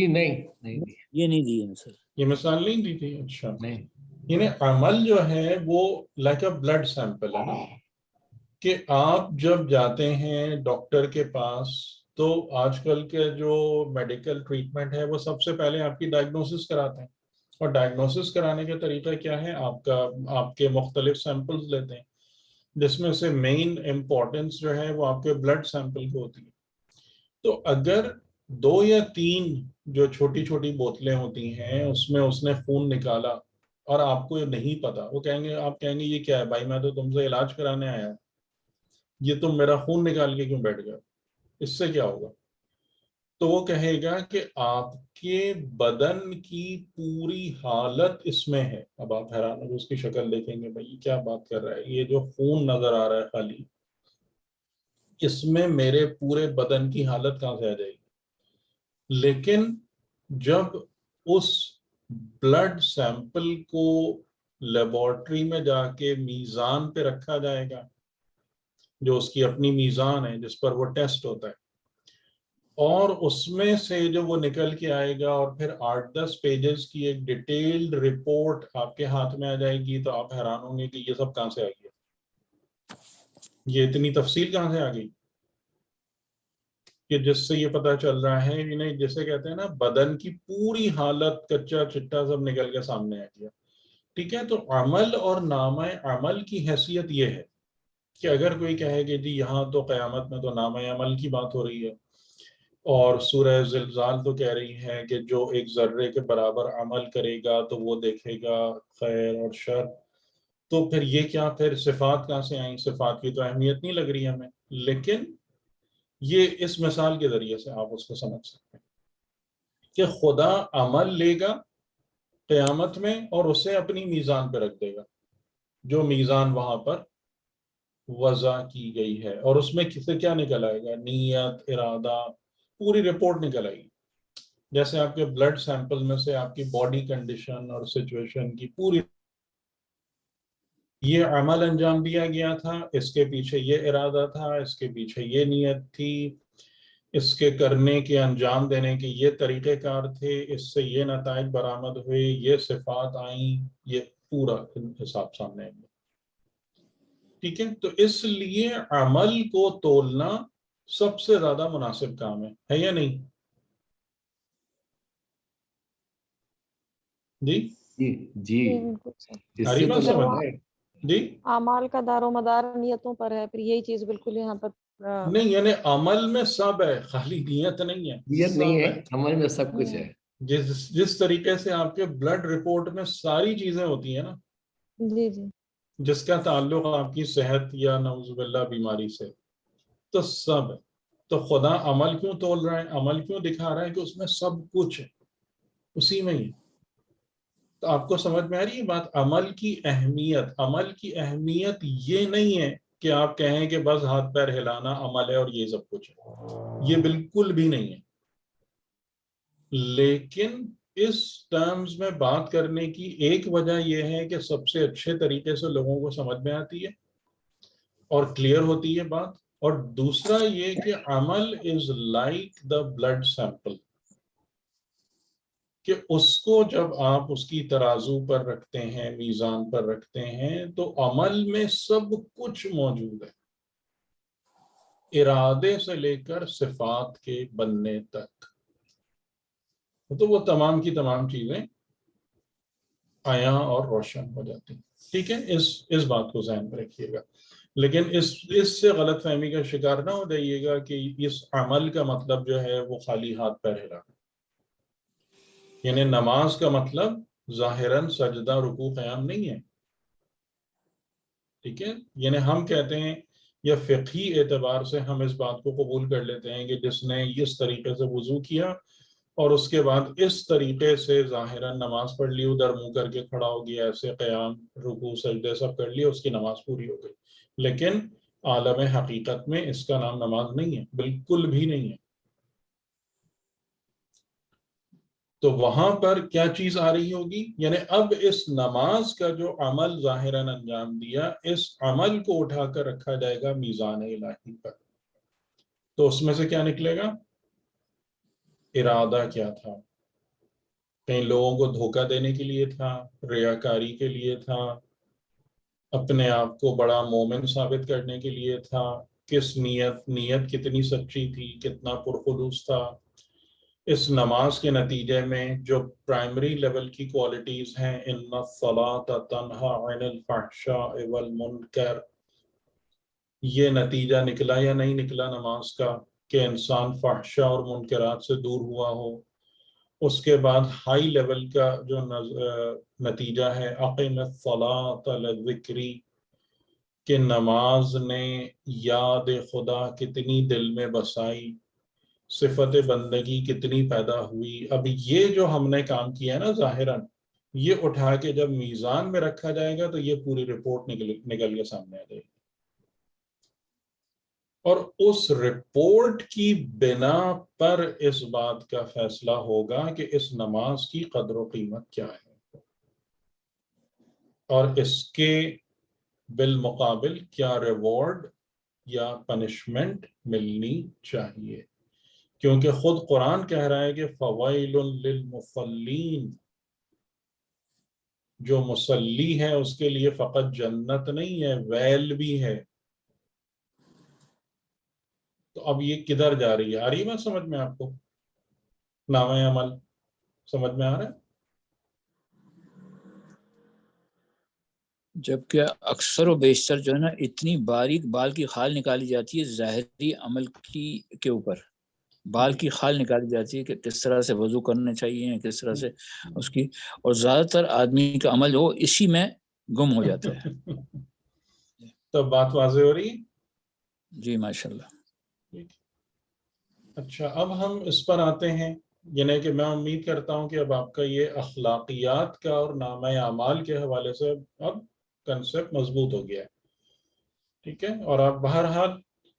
نہیں یہ نہیں دی ہے سر، یہ مثال نہیں دی تھی. اچھا، نہیں. یعنی عمل جو ہے وہ لائک اے بلڈ سیمپل ہے نا، کہ آپ جب جاتے ہیں ڈاکٹر کے پاس تو آج کل کے جو میڈیکل ٹریٹمنٹ ہے وہ سب سے پہلے آپ کی ڈائگنوسس کراتے ہیں، اور ڈائگنوسس کرانے کا طریقہ کیا ہے، آپ کے مختلف سیمپلز لیتے ہیں، جس میں سے مین امپورٹنس جو ہے وہ آپ کے بلڈ سیمپل کو ہوتی ہے. تو اگر 2 یا 3 جو چھوٹی چھوٹی بوتلیں ہوتی ہیں اس میں اس نے خون نکالا اور آپ کو یہ نہیں پتا، وہ آپ کہیں گے یہ کیا ہے بھائی، میں تو تم سے علاج کرانے آیا ہوں، یہ تم میرا خون نکال کے کیوں بیٹھ گئے، اس سے کیا ہوگا؟ تو وہ کہے گا کہ آپ کے بدن کی پوری حالت اس میں ہے. اب آپ حیران ہو، اس کی شکل دیکھیں گے، بھائی کیا بات کر رہا ہے، یہ جو خون نظر آ رہا ہے خالی، اس میں میرے پورے بدن کی حالت کہاں سے آ جائے گی؟ لیکن جب اس بلڈ سیمپل کو لیبارٹری میں جا کے میزان پہ رکھا جائے گا، جو اس کی اپنی میزان ہے جس پر وہ ٹیسٹ ہوتا ہے، اور اس میں سے جو وہ نکل کے آئے گا اور پھر 8-10 پیجز کی ایک ڈیٹیلڈ رپورٹ آپ کے ہاتھ میں آ جائے گی، تو آپ حیران ہوں گے کہ یہ سب کہاں سے آ گیا، یہ اتنی تفصیل کہاں سے آ گئی، کہ جس سے یہ پتہ چل رہا ہے انہیں جیسے کہتے ہیں نا بدن کی پوری حالت کچا چٹا سب نکل کے سامنے آ گیا. ٹھیک ہے، تو عمل اور نامہ عمل کی حیثیت یہ ہے کہ اگر کوئی کہے کہ جی یہاں تو قیامت میں تو نامہ عمل کی بات ہو رہی ہے، اور سورہ زلزال تو کہہ رہی ہے کہ جو ایک ذرے کے برابر عمل کرے گا تو وہ دیکھے گا خیر اور شر، تو پھر یہ کیا، پھر صفات کہاں سے آئیں، صفات کی تو اہمیت نہیں لگ رہی ہمیں. لیکن یہ اس مثال کے ذریعے سے آپ اس کو سمجھ سکتے ہیں کہ خدا عمل لے گا قیامت میں اور اسے اپنی میزان پہ رکھ دے گا، جو میزان وہاں پر وضع کی گئی ہے، اور اس میں کسے کیا نکل آئے گا، نیت، ارادہ، پوری رپورٹ نکل آئے گی. جیسے آپ کے بلڈ سیمپل میں سے آپ کی باڈی کنڈیشن اور سچویشن کی پوری، یہ عمل انجام دیا گیا تھا، اس کے پیچھے یہ ارادہ تھا، اس کے پیچھے یہ نیت تھی، اس کے کرنے کے انجام دینے کے یہ طریقہ کار تھے، اس سے یہ نتائج برآمد ہوئے، یہ صفات آئیں، یہ پورا حساب سامنے آئے. ٹھیک ہے، تو اس لیے عمل کو تولنا سب سے زیادہ مناسب کام ہے یا نہیں؟ جی جی جی بالکل صحیح. اس سے بات تو سمجھ لگتا ہے جی اعمال کا دار و مدار نیتوں پر ہے، پھر یہی چیز بالکل یہاں پر نہیں، یعنی عمل میں سب ہے، خالی نیت نہیں ہے، نیت نہیں سب ہے، عمل میں سب کچھ ہے. جس طریقے سے آپ کے بلڈ رپورٹ میں ساری چیزیں ہوتی ہیں نا جی جی جس کا تعلق آپ کی صحت یا نعوذ باللہ بیماری سے، تو سب ہے. تو خدا عمل کیوں تول رہا ہے، عمل کیوں دکھا رہا ہے کہ اس میں سب کچھ ہے، اسی میں ہی. تو آپ کو سمجھ میں آ رہی ہے بات، عمل کی اہمیت یہ نہیں ہے کہ آپ کہیں کہ بس ہاتھ پیر ہلانا عمل ہے اور یہ سب کچھ ہے، یہ بالکل بھی نہیں ہے. لیکن اس ٹرمز میں بات کرنے کی ایک وجہ یہ ہے کہ سب سے اچھے طریقے سے لوگوں کو سمجھ میں آتی ہے اور کلیئر ہوتی ہے بات، اور دوسرا یہ کہ عمل is like the blood sample, کہ اس کو جب آپ اس کی ترازو پر رکھتے ہیں، میزان پر رکھتے ہیں، تو عمل میں سب کچھ موجود ہے، ارادے سے لے کر صفات کے بننے تک. تو وہ تمام کی تمام چیزیں عیاں اور روشن ہو جاتی ہیں. ٹھیک ہے، اس بات کو ذہن میں رکھیے گا. لیکن اس سے غلط فہمی کا شکار نہ ہو جائیے گا کہ اس عمل کا مطلب جو ہے وہ خالی ہاتھ پیر ہلانا. یعنی نماز کا مطلب ظاہراً سجدہ، رکوع، قیام نہیں ہے. ٹھیک ہے، یعنی ہم کہتے ہیں یا فقہی اعتبار سے ہم اس بات کو قبول کر لیتے ہیں کہ جس نے اس طریقے سے وضو کیا اور اس کے بعد اس طریقے سے ظاہراً نماز پڑھ لی، ادھر منہ کر کے کھڑا ہو گیا، ایسے قیام، رکوع، سجدے سب کر لیے، اس کی نماز پوری ہو گئی. لیکن عالم حقیقت میں اس کا نام نماز نہیں ہے، بالکل بھی نہیں ہے. تو وہاں پر کیا چیز آ رہی ہوگی، یعنی اب اس نماز کا جو عمل ظاہراً انجام دیا، اس عمل کو اٹھا کر رکھا جائے گا میزان الہی پر. تو اس میں سے کیا نکلے گا، ارادہ کیا تھا، کئی لوگوں کو دھوکہ دینے کے لیے تھا، ریاکاری کے لیے تھا، اپنے آپ کو بڑا مومن ثابت کرنے کے لیے تھا، کس نیت کتنی سچی تھی، کتنا پرخلوص تھا. اس نماز کے نتیجے میں جو پرائمری لیول کی کوالٹیز ہیں، ان الصلاۃ تنہی عن الفحشاء والمنکر، یہ نتیجہ نکلا یا نہیں نکلا نماز کا کہ انسان فحشاء اور منکرات سے دور ہوا ہو. اس کے بعد ہائی لیول کا جو نتیجہ ہے، اقیم الصلاۃ لذکری، کہ نماز نے یاد خدا کتنی دل میں بسائی، صفت بندگی کتنی پیدا ہوئی. اب یہ جو ہم نے کام کیا ہے نا ظاہراً، یہ اٹھا کے جب میزان میں رکھا جائے گا تو یہ پوری رپورٹ نکل کے سامنے آ جائے گی، اور اس رپورٹ کی بنا پر اس بات کا فیصلہ ہوگا کہ اس نماز کی قدر و قیمت کیا ہے. اور اس کے بالمقابل کیا ریوارڈ یا پنشمنٹ ملنی چاہیے، کیونکہ خود قرآن کہہ رہا ہے کہ فوائل للمصلین، جو مصلی ہے اس کے لیے فقط جنت نہیں ہے، ویل بھی ہے۔ تو اب یہ کدھر جا رہی ہے؟ آ رہی ہے بات سمجھ میں آپ کو؟ نامہ عمل سمجھ میں آ رہا ہے؟ جبکہ اکثر و بیشتر جو ہے نا اتنی باریک بال کی خال نکالی جاتی ہے ظاہری عمل کے اوپر، بال کی خال نکالی جاتی ہے کہ کس طرح سے وضو کرنا چاہیے، کس طرح سے اس کی، اور زیادہ تر آدمی کا عمل وہ اسی میں گم ہو جاتا ہے۔ تو بات واضح ہو رہی ہے؟ جی ماشاءاللہ۔ اچھا، اب ہم اس پر آتے ہیں، یعنی کہ میں امید کرتا ہوں کہ اب آپ کا یہ اخلاقیات کا اور نامہ اعمال کے حوالے سے اب کنسپٹ مضبوط ہو گیا ہے، ٹھیک ہے؟ اور آپ بہرحال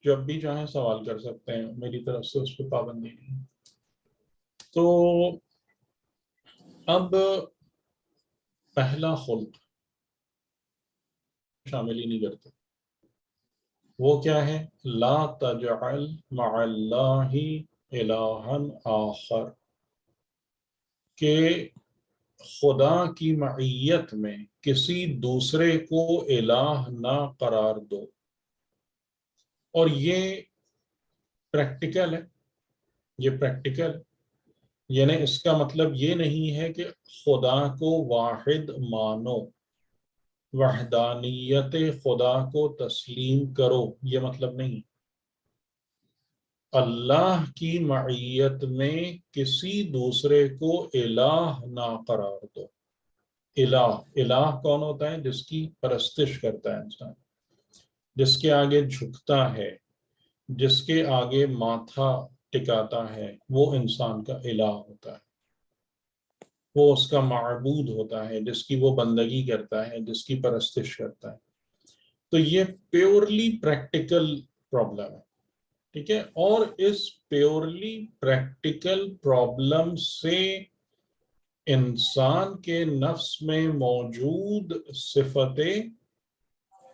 جب بھی چاہیں سوال کر سکتے ہیں، میری طرف سے اس پہ پابندی نہیں ہے۔ تو اب پہلا خلق شامل ہی نہیں کرتے، وہ کیا ہے؟ لا تجعل مع اللہ الہا آخر، کہ خدا کی معیت میں کسی دوسرے کو الہ نہ قرار دو۔ اور یہ پریکٹیکل ہے، یہ پریکٹیکل، یعنی اس کا مطلب یہ نہیں ہے کہ خدا کو واحد مانو، وحدانیت خدا کو تسلیم کرو، یہ مطلب نہیں۔ اللہ کی معیت میں کسی دوسرے کو الہ نہ قرار دو۔ الہ کون ہوتا ہے؟ جس کی پرستش کرتا ہے انسان، جس کے آگے جھکتا ہے، جس کے آگے ماتھا ٹکاتا ہے، وہ انسان کا الہ ہوتا ہے، وہ اس کا معبود ہوتا ہے، جس کی وہ بندگی کرتا ہے، جس کی پرستش کرتا ہے۔ تو یہ پیورلی پریکٹیکل پرابلم ہے، ٹھیک ہے؟ اور اس پیورلی پریکٹیکل پرابلم سے انسان کے نفس میں موجود صفتیں،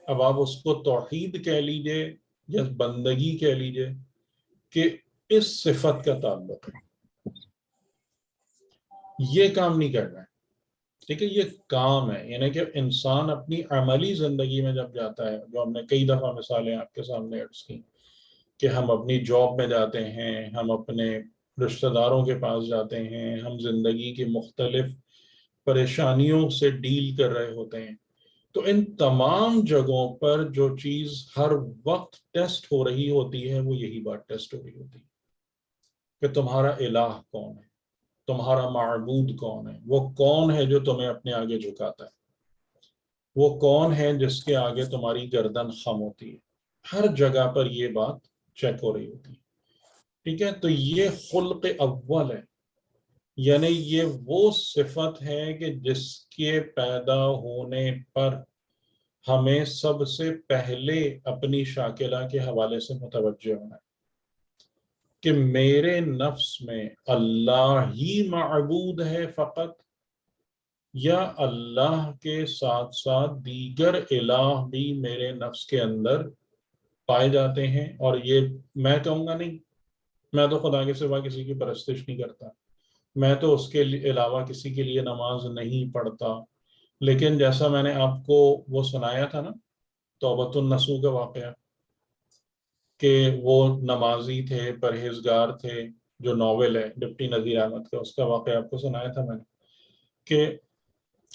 اب آپ اس کو توحید کہہ لیجئے یا بندگی کہہ لیجئے، کہ اس صفت کا تعلق ہے، یہ کام نہیں کر رہا ہے، ٹھیک ہے؟ یہ کام ہے، یعنی کہ انسان اپنی عملی زندگی میں جب جاتا ہے، جو ہم نے کئی دفعہ مثالیں آپ کے سامنے عرض کی، کہ ہم اپنی جاب میں جاتے ہیں، ہم اپنے رشتہ داروں کے پاس جاتے ہیں، ہم زندگی کی مختلف پریشانیوں سے ڈیل کر رہے ہوتے ہیں، تو ان تمام جگہوں پر جو چیز ہر وقت ٹیسٹ ہو رہی ہوتی ہے، وہ یہی بات ٹیسٹ ہو رہی ہوتی ہے کہ تمہارا الہ کون ہے، تمہارا معبود کون ہے، وہ کون ہے جو تمہیں اپنے آگے جھکاتا ہے، وہ کون ہے جس کے آگے تمہاری گردن خم ہوتی ہے۔ ہر جگہ پر یہ بات چیک ہو رہی ہوتی ہے، ٹھیک ہے؟ تو یہ خلق اول ہے، یعنی یہ وہ صفت ہے کہ جس کے پیدا ہونے پر ہمیں سب سے پہلے اپنی شاکلہ کے حوالے سے متوجہ ہونا ہے کہ میرے نفس میں اللہ ہی معبود ہے فقط، یا اللہ کے ساتھ ساتھ دیگر الہ بھی میرے نفس کے اندر پائے جاتے ہیں۔ اور یہ میں کہوں گا نہیں، میں تو خدا کے سوا کسی کی پرستش نہیں کرتا، میں تو اس کے علاوہ کسی کے لیے نماز نہیں پڑھتا، لیکن جیسا میں نے آپ کو وہ سنایا تھا نا، توبۃ النصوح کا واقعہ، کہ وہ نمازی تھے، پرہیزگار تھے، جو ناول ہے ڈپٹی نذیر احمد کا، اس کا واقعہ آپ کو سنایا تھا میں نے، کہ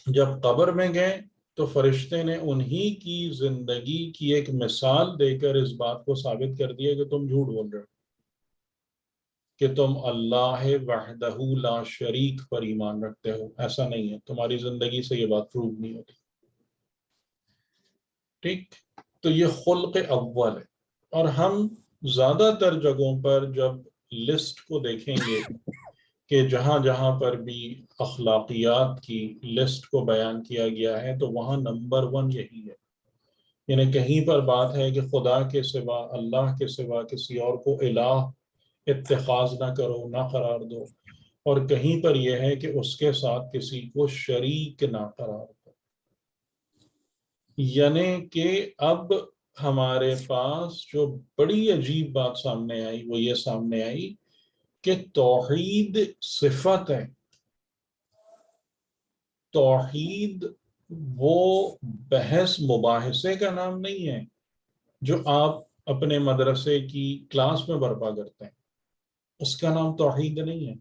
جب قبر میں گئے تو فرشتے نے انہی کی زندگی کی ایک مثال دے کر اس بات کو ثابت کر دیا کہ تم جھوٹ بول رہے ہو، کہ تم اللہ وحدہ لا شریک پر ایمان رکھتے ہو، ایسا نہیں ہے، تمہاری زندگی سے یہ بات پروو نہیں ہوتی، ٹھیک؟ تو یہ خلق اول ہے۔ اور ہم زیادہ تر جگہوں پر جب لسٹ کو دیکھیں گے کہ جہاں جہاں پر بھی اخلاقیات کی لسٹ کو بیان کیا گیا ہے، تو وہاں نمبر 1 یہی ہے، یعنی کہیں پر بات ہے کہ خدا کے سوا، اللہ کے سوا کسی اور کو الہ اتخاذ نہ کرو، نہ قرار دو، اور کہیں پر یہ ہے کہ اس کے ساتھ کسی کو شریک نہ قرار دو۔ یعنی کہ اب ہمارے پاس جو بڑی عجیب بات سامنے آئی وہ یہ سامنے آئی کہ توحید صفت ہے. توحید وہ بحث مباحثے کا نام نہیں ہے جو آپ اپنے مدرسے کی کلاس میں برپا کرتے ہیں. اس کا نام توحید نہیں ہے،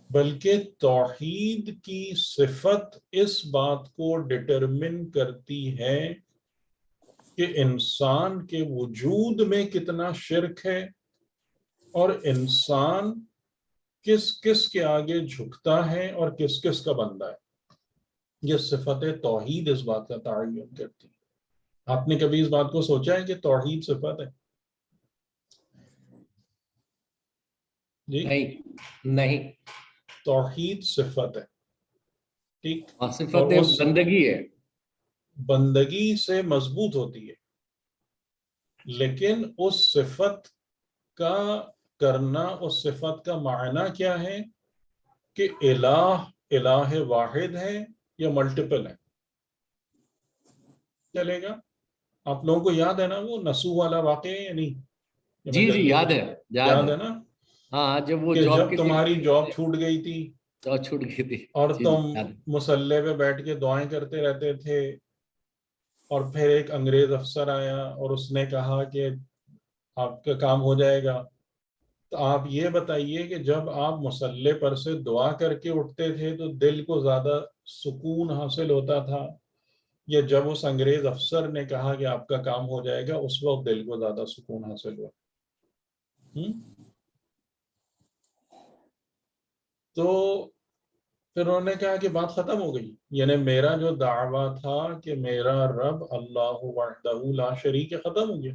بلکہ توحید کی صفت اس بات کو ڈٹرمن کرتی ہے کہ انسان کے وجود میں کتنا شرک ہے اور انسان کس کس کے آگے جھکتا ہے اور کس کس کا بندہ ہے. یہ صفت توحید اس بات کا تعین کرتی ہے. آپ نے کبھی اس بات کو سوچا ہے کہ توحید صفت ہے؟ جی نہیں، توحید صفت ہے، ٹھیک، صفت اور اس بندگی ہے، بندگی سے مضبوط ہوتی ہے. لیکن اس صفت کا کرنا، اس صفت کا معنی کیا ہے کہ الہ واحد ہے یا ملٹیپل ہے. چلے گا؟ آپ لوگوں کو یاد ہے نا وہ نسو والا واقعہ ہے یا نہیں؟ جی جی یاد ہے، یاد ہے نا ہاں، جب وہ کہ جاب جب تمہاری جاب چھوٹ گئی تھی چھوٹ گئی تھی اور جی، تم یاد ہے۔ مصلے پہ بیٹھ کے دعائیں کرتے رہتے تھے، اور پھر ایک انگریز افسر آیا اور اس نے کہا کہ آپ کا کام ہو جائے گا. تو آپ یہ بتائیے کہ جب آپ مصلے پر سے دعا کر کے اٹھتے تھے تو دل کو زیادہ سکون حاصل ہوتا تھا، یا جب اس انگریز افسر نے کہا کہ آپ کا کام ہو جائے گا اس وقت دل کو زیادہ سکون حاصل ہوا؟ تو پھر انہوں نے کہا کہ بات ختم ہو گئی. یعنی میرا جو دعویٰ تھا کہ میرا رب اللہ وحدہ لا شریک، ختم ہو گیا.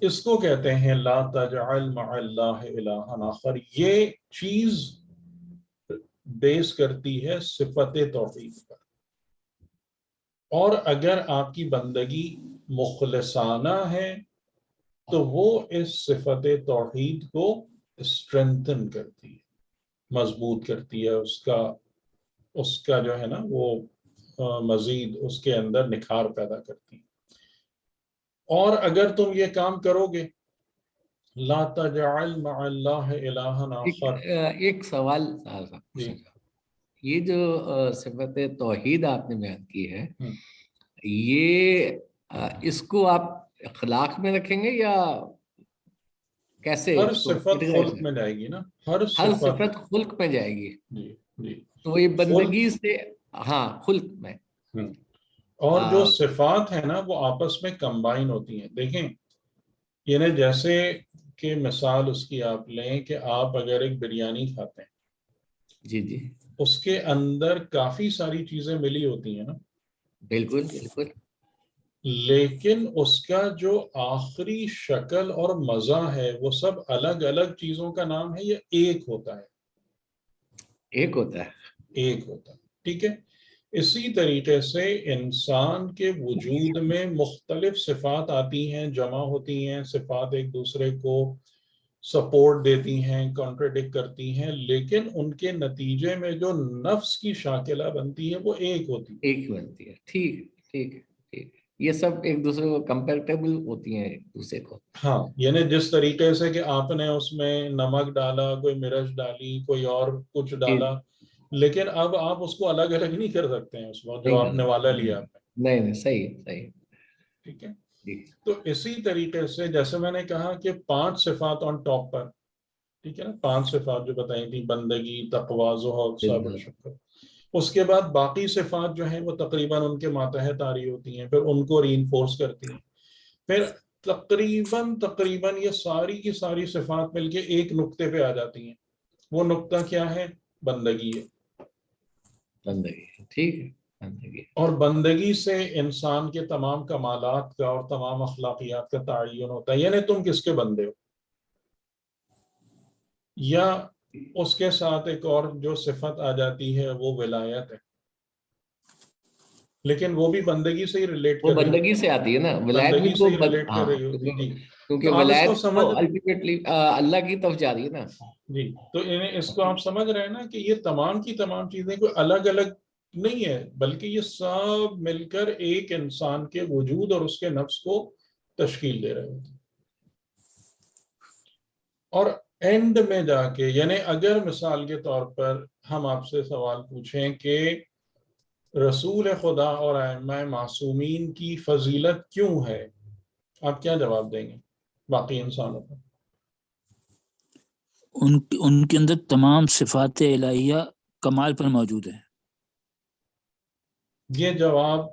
اس کو کہتے ہیں لا تجعل مع اللہ الہا آخر. یہ چیز بیس کرتی ہے صفت توحید پر. اور اگر آپ کی بندگی مخلصانہ ہے تو وہ اس صفت توحید کو اسٹرینتھن کرتی ہے، مضبوط کرتی ہے، اس کا جو ہے نا وہ مزید اس کے اندر نکھار پیدا کرتی ہے. اور اگر تم یہ کام کرو گے لا تجعل مع اللہ الہا آخر. ایک سوال جی یہ جو صفت توحید آپ نے بیان کی ہے، یہ اس کو آپ اخلاق میں رکھیں گے یا کیسے؟ ہر صفت خلق میں جائے گی نا، ہر صفت خلق میں جائے گی. جی جی تو یہ بندگی سے ہاں خلق میں. اور جو صفات ہیں نا وہ آپس میں کمبائن ہوتی ہیں. دیکھیں یعنی جیسے کہ مثال اس کی آپ لیں کہ آپ اگر ایک بریانی کھاتے ہیں، جی جی اس کے اندر کافی ساری چیزیں ملی ہوتی ہیں نا، بالکل بالکل، لیکن اس کا جو آخری شکل اور مزہ ہے وہ سب الگ الگ چیزوں کا نام ہے یا ایک ہوتا ہے؟ ایک ہوتا ہے. ایک ہوتا ہے، ٹھیک ہے. اسی طریقے سے انسان کے وجود میں مختلف صفات آتی ہیں، جمع ہوتی ہیں. صفات ایک دوسرے کو سپورٹ دیتی ہیں، کانٹرڈکٹ کرتی ہیں، لیکن ان کے نتیجے میں جو نفس کی شاکلہ بنتی ہے وہ ایک ہوتی ہے. ایک بنتی ہے، ٹھیک ٹھیک ٹھیک. یہ سب ایک دوسرے کو کمپیریٹیبل ہوتی ہیں ایک دوسرے کو. ہاں یعنی جس طریقے سے کہ آپ نے اس میں نمک ڈالا، کوئی مرچ ڈالی، کوئی اور کچھ ڈالا، لیکن اب آپ اس کو الگ الگ نہیں کر سکتے ہیں اس وقت جو آپ نے والا لیا آپ نے. نہیں صحیح صحیح، ٹھیک ہے. تو اسی طریقے سے جیسے میں نے کہا کہ 5 صفات آن ٹاپ پر، ٹھیک ہے نا، 5 صفات جو بتائی تھی، بندگی، تقویٰ، زہد، صبر، شکر. اس کے بعد باقی صفات جو ہیں وہ تقریباً ان کے ماتحت آ رہی ہوتی ہیں، پھر ان کو ری انفورس کرتی ہیں. پھر تقریباً یہ ساری کی ساری صفات مل کے ایک نقطے پہ آ جاتی ہیں. وہ نقطہ کیا ہے؟ بندگی ہے. بندگی، ٹھیک ہے، بندگی. اور بندگی سے انسان کے تمام کمالات کا اور تمام اخلاقیات کا تعین ہوتا ہے. یعنی تم کس کے بندے ہو. یا اس کے ساتھ ایک اور جو صفت آ جاتی ہے وہ ولایت ہے، لیکن وہ بھی بندگی سے ہی ریلیٹ کر رہی ہوتی ہے. بندگی سے آتی ہے نا، ولایت بھی بندگی تو سے ہی ریلیٹ کر رہی ہوتی ہے. جی کیونکہ تو آپ اس ولایت کو تو سمجھ الٹیمیٹلی اللہ کی طرف جا رہی ہے نا. جی تو اس کو آپ سمجھ رہے ہیں نا کہ یہ تمام کی تمام چیزیں کوئی الگ الگ نہیں ہے، بلکہ یہ سب مل کر ایک انسان کے وجود اور اس کے نفس کو تشکیل دے رہے ہوتے ہیں. اور اینڈ میں جا کے، یعنی اگر مثال کے طور پر ہم آپ سے سوال پوچھیں کہ رسول خدا اور ائمہ معصومین کی فضیلت کیوں ہے، آپ کیا جواب دیں گے باقی انسانوں کو؟ ان کے اندر تمام صفات الہیہ کمال پر موجود ہیں. یہ جواب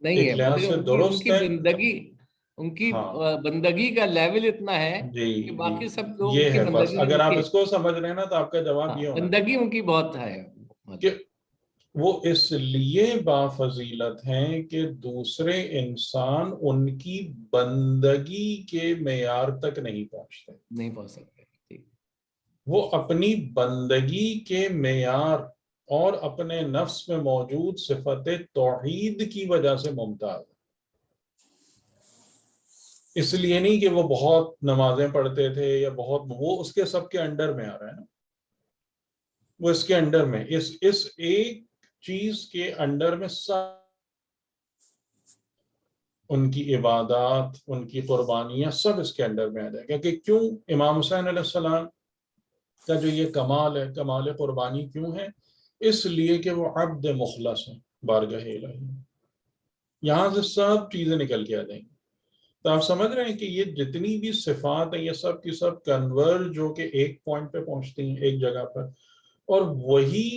نہیں ایک ہے، لحاظ مطلب سے ان درست کی ہے. بندگی، ان کی ہاں بندگی کا لیول اتنا ہے جی کہ جی، باقی سب لوگوں یہ کی ہے بس. بندگی اگر ان آپ کی، اس کو سمجھ رہے ہیں نا تو آپ کا جواب یہ ہونا بندگی ان کی بہت ہے. کہ وہ اس لیے بافضیلت ہیں کہ دوسرے انسان ان کی بندگی کے معیار تک نہیں پہنچتے. نہیں پہنچ سکتے. ٹھیک. وہ اپنی بندگی کے معیار اور اپنے نفس میں موجود صفت توحید کی وجہ سے ممتاز ہیں. اس لیے نہیں کہ وہ بہت نمازیں پڑھتے تھے یا بہت، وہ اس کے سب کے انڈر میں آ رہا ہے نا، وہ اس کے انڈر میں، اس ایک چیز کے انڈر میں سب ان کی عبادات، ان کی قربانیاں سب اس کے انڈر میں آ جائے گا. کہ کیوں امام حسین علیہ السلام کا جو یہ کمال ہے، کمال قربانی کیوں ہے؟ اس لیے کہ وہ عبد مخلص ہیں بارگاہ الہی میں. یہاں سے سب چیزیں نکل کے آ جائیں گی. تو آپ سمجھ رہے ہیں کہ یہ جتنی بھی صفات ہیں یہ سب کی سب کنورج ہو کے ایک پوائنٹ پہ پہنچتی ہیں، ایک جگہ پر. اور وہی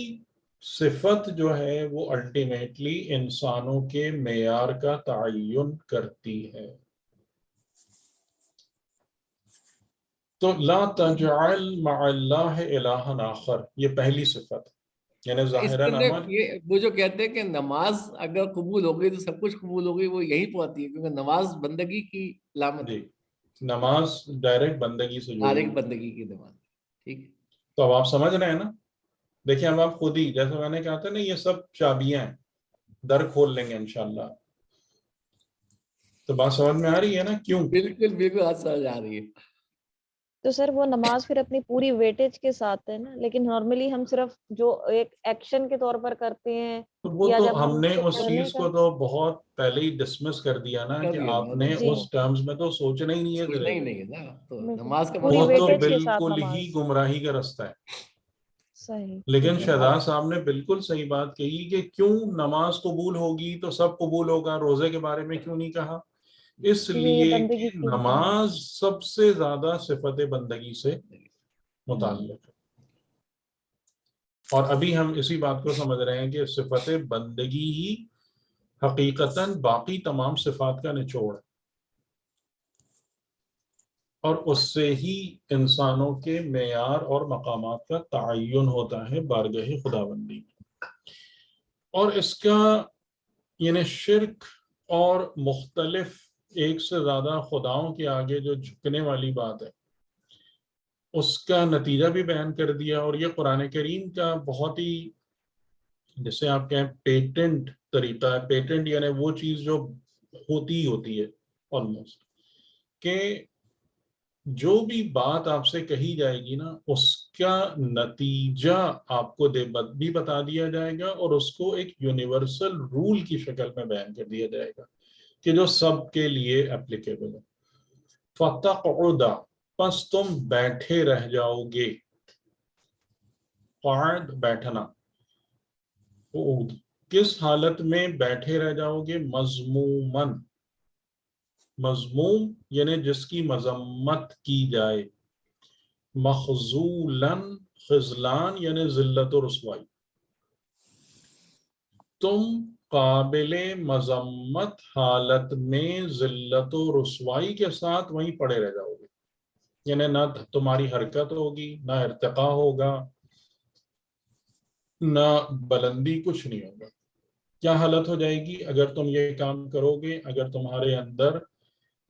صفت جو ہے وہ الٹیمیٹلی انسانوں کے معیار کا تعین کرتی ہے. تو لا تجعل مع اللہ الہا آخر، یہ پہلی صفت، یعنی اس کے ظاہراً اندر عمل. یہ وہ جو کہتے ہیں کہ نماز اگر قبول ہو گئی تو سب کچھ قبول ہو گئی، وہ یہی پہنچتی ہے، کیونکہ نماز بندگی کی علامت ہے. جی، نماز ڈائریکٹ بندگی سے جڑی تاریخ ہوئی. بندگی کی نماز. ٹھیک ہے. تو اب آپ سمجھ رہے ہیں نا. دیکھیں اب آپ خود ہی، جیسے میں نے کہا تھا نا، یہ سب چابیاں ہیں، در کھول لیں گے انشاءاللہ. تو بات سمجھ میں آ رہی ہے نا کیوں؟ بالکل بالکل بات سمجھ آ رہی ہے. تو سر وہ نماز پھر اپنی پوری ویٹیج کے ساتھ ہے نا، لیکن نارملی ہم صرف جو ایک ایکشن کے طور پر کرتے ہیں، تو وہ یا تو جب ہم نے اسے اس کرنے چیز کا کو تو بہت پہلے ہی ڈسمس کر دیا نا، کر کہ دیا آپ نا، نے جی اس ٹرمز میں تو سوچنا ہی نہیں ہے سوچنا ہی ذرا. نہیں ہے نا. تو بالکل نماز کا پوری وہ مطلب تو ویٹیج کے ساتھ بالکل ہی نماز. گمراہی کا رستہ ہے. صحیح. لیکن ٹھیک ہے. شہزاد صاحب نے بالکل صحیح بات کہی کہ کیوں نماز قبول ہوگی تو سب قبول ہوگا، روزے کے بارے میں کیوں نہیں کہا؟ اس کیونکہ یہ لیے بندگی کہ کی انتہا ہے. نماز سب سے زیادہ صفت بندگی سے متعلق ہے. اور ابھی ہم اسی بات کو سمجھ رہے ہیں کہ صفت بندگی ہی حقیقتاً باقی تمام صفات کا نچوڑ ہے، اور اس سے ہی انسانوں کے معیار اور مقامات کا تعین ہوتا ہے بارگاہ خداوندی میں. اور اس کا یعنی شرک اور مختلف ایک سے زیادہ خداؤں کے آگے جو جھکنے والی بات ہے، اس کا نتیجہ بھی بیان کر دیا. اور یہ قرآن کریم کا بہت ہی، جسے آپ کہیں پیٹنٹ طریقہ ہے. پیٹنٹ یعنی وہ چیز جو ہوتی ہی ہوتی ہے آلموسٹ، کہ جو بھی بات آپ سے کہی جائے گی نا، اس کا نتیجہ آپ کو بھی بتا دیا جائے گا، اور اس کو ایک یونیورسل رول کی شکل میں بیان کر دیا جائے گا کہ جو سب کے لیے اپلیکیبل ہے. فَتَقْعُدَ، پس تم بیٹھے رہ جاؤ گے. قعد بیٹھنا. قعود کس حالت میں بیٹھے رہ جاؤ گے؟ مذموماً. مذموم یعنی جس کی مذمت کی جائے. مخذولاً، خذلان یعنی ذلت و رسوائی. تم قابل مذمت حالت میں ذلت و رسوائی کے ساتھ وہیں پڑے رہ جاؤ گے. یعنی نہ تمہاری حرکت ہوگی، نہ ارتقا ہوگا، نہ بلندی، کچھ نہیں ہوگا. کیا حالت ہو جائے گی اگر تم یہ کام کرو گے؟ اگر تمہارے اندر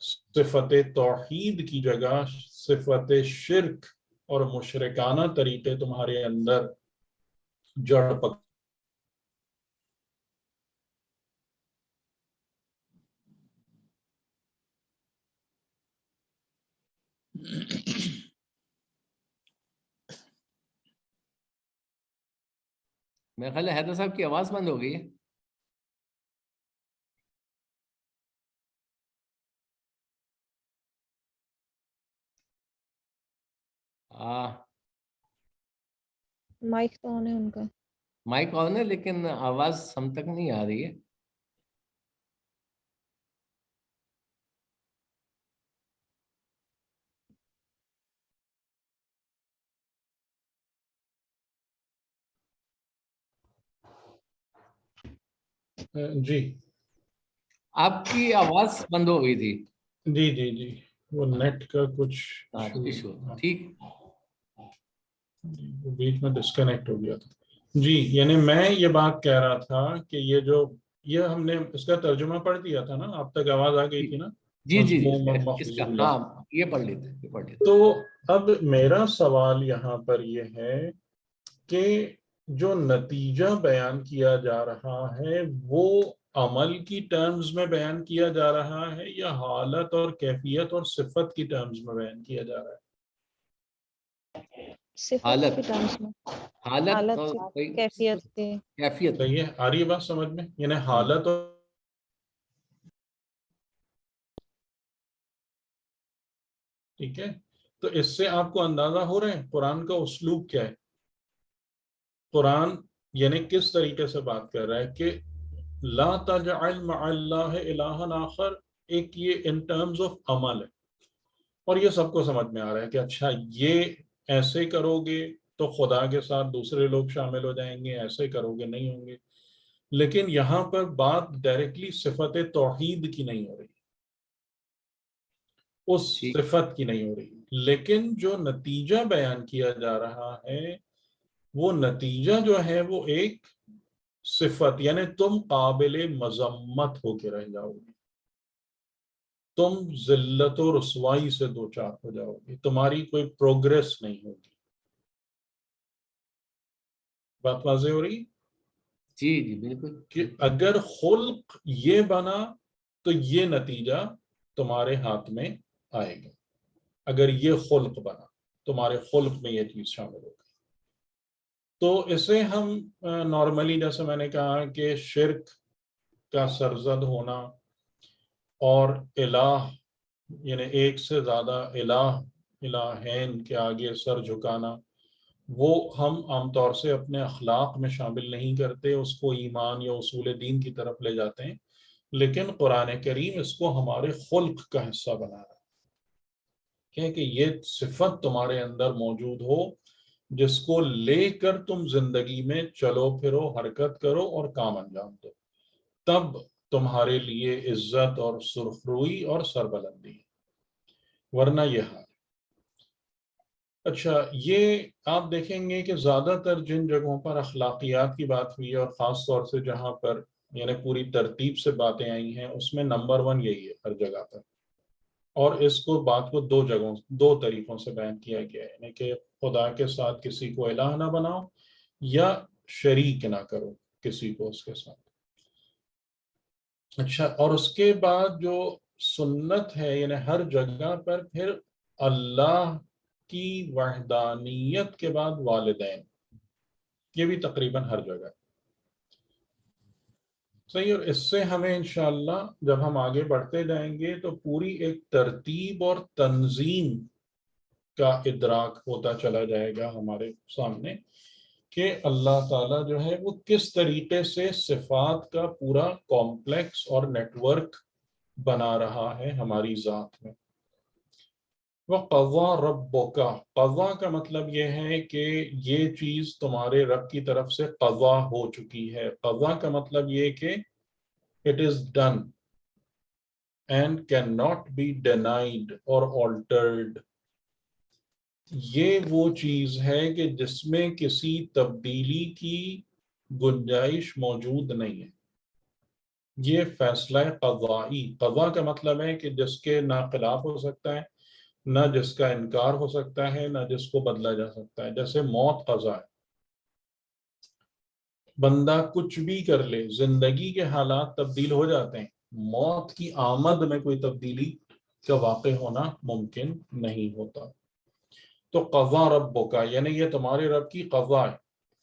صفت توحید کی جگہ صفت شرک اور مشرکانہ طریقے تمہارے اندر جڑ پکڑ. میرا خیال ہے حیدر صاحب کی آواز بند ہو گئی ہے. مائک تو آن ہے ان کا. مائک آن ہے لیکن آواز ہم تک نہیں آ رہی ہے. جی آپ کی آواز بند ہو گئی تھی. جی جی جی وہ نیٹ کا کچھ ایشو. ٹھیک. بیچ میں ڈسکنیکٹ ہو گیا تھا. جی یعنی میں یہ بات کہہ رہا تھا کہ یہ ہم نے اس کا ترجمہ پڑھ دیا تھا نا, آپ تک آواز آ گئی تھی نا. جی جی جی مضموم اس کا مخذولا. ہاں یہ پڑھ لیتے. تو اب میرا سوال یہاں پر یہ ہے کہ جو نتیجہ بیان کیا جا رہا ہے وہ عمل کی ٹرمز میں بیان کیا جا رہا ہے یا حالت اور کیفیت اور صفت کی ٹرمز میں بیان کیا جا رہا ہے؟ صفت کے ٹرمز میں. حالت کیفیت کے. کیفیت. صحیح ہے, آ رہی ہے بات سمجھ میں؟ یعنی حالت اور ٹھیک ہے, تو اس سے آپ کو اندازہ ہو رہا ہے قرآن کا اسلوب کیا ہے. قرآن یعنی کس طریقے سے بات کر رہا ہے کہ لا تجعل مع اللہ الہا آخر, ایک یہ ان ٹرمز آف عمل ہے, اور یہ سب کو سمجھ میں آ رہا ہے کہ اچھا یہ ایسے کرو گے تو خدا کے ساتھ دوسرے لوگ شامل ہو جائیں گے, ایسے کرو گے نہیں ہوں گے. لیکن یہاں پر بات ڈائریکٹلی صفت توحید کی نہیں ہو رہی, اس صفت کی نہیں ہو رہی, لیکن جو نتیجہ بیان کیا جا رہا ہے وہ نتیجہ جو ہے وہ ایک صفت, یعنی تم قابل مذمت ہو کے رہ جاؤ گے, تم ذلت و رسوائی سے دوچار ہو جاؤ گے, تمہاری کوئی پروگریس نہیں ہوگی. بات واضح ہو رہی جی جی بالکل. کہ اگر خلق یہ بنا تو یہ نتیجہ تمہارے ہاتھ میں آئے گا. اگر یہ خلق بنا, تمہارے خلق میں یہ چیز شامل ہوگی. تو اسے ہم نارملی جیسے میں نے کہا کہ شرک کا سرزد ہونا اور الہ یعنی ایک سے زیادہ الہین کے آگے سر جھکانا, وہ ہم عام طور سے اپنے اخلاق میں شامل نہیں کرتے, اس کو ایمان یا اصول دین کی طرف لے جاتے ہیں. لیکن قرآن کریم اس کو ہمارے خلق کا حصہ بنا رہا ہے کہ یہ صفت تمہارے اندر موجود ہو جس کو لے کر تم زندگی میں چلو پھرو, حرکت کرو اور کام انجام دو, تب تمہارے لیے عزت اور سرخروئی اور سربلندی ہے, ورنہ یہ حال. اچھا, یہ آپ دیکھیں گے کہ زیادہ تر جن جگہوں پر اخلاقیات کی بات ہوئی ہے اور خاص طور سے جہاں پر یعنی پوری ترتیب سے باتیں آئی ہیں, اس میں نمبر 1 یہی ہے ہر جگہ پر. اور اس کو بات کو دو طریقوں سے بیان کیا گیا ہے, یعنی کہ خدا کے ساتھ کسی کو الہ نہ بناؤ یا شریک نہ کرو کسی کو اس کے ساتھ. اچھا, اور اس کے بعد جو سنت ہے یعنی ہر جگہ پر پھر اللہ کی وحدانیت کے بعد والدین, یہ بھی تقریباً ہر جگہ. صحیح, اور اس سے ہمیں انشاءاللہ جب ہم آگے بڑھتے جائیں گے تو پوری ایک ترتیب اور تنظیم کا ادراک ہوتا چلا جائے گا ہمارے سامنے کہ اللہ تعالیٰ جو ہے وہ کس طریقے سے صفات کا پورا کمپلیکس اور نیٹ ورک بنا رہا ہے ہماری ذات میں. وَقَضَى رَبُّكَ, قضا کا مطلب یہ ہے کہ یہ چیز تمہارے رب کی طرف سے قضا ہو چکی ہے. قضا کا مطلب یہ کہ it is done and cannot be denied or altered. یہ وہ چیز ہے کہ جس میں کسی تبدیلی کی گنجائش موجود نہیں ہے. یہ فیصلہ قضائی, قضا کا مطلب ہے کہ جس کے نہ خلاف ہو سکتا ہے, نہ جس کا انکار ہو سکتا ہے, نہ جس کو بدلا جا سکتا ہے. جیسے موت قضا ہے, بندہ کچھ بھی کر لے زندگی کے حالات تبدیل ہو جاتے ہیں, موت کی آمد میں کوئی تبدیلی کا واقع ہونا ممکن نہیں ہوتا. تو قضا ربک یعنی یہ تمہارے رب کی قضا ہے,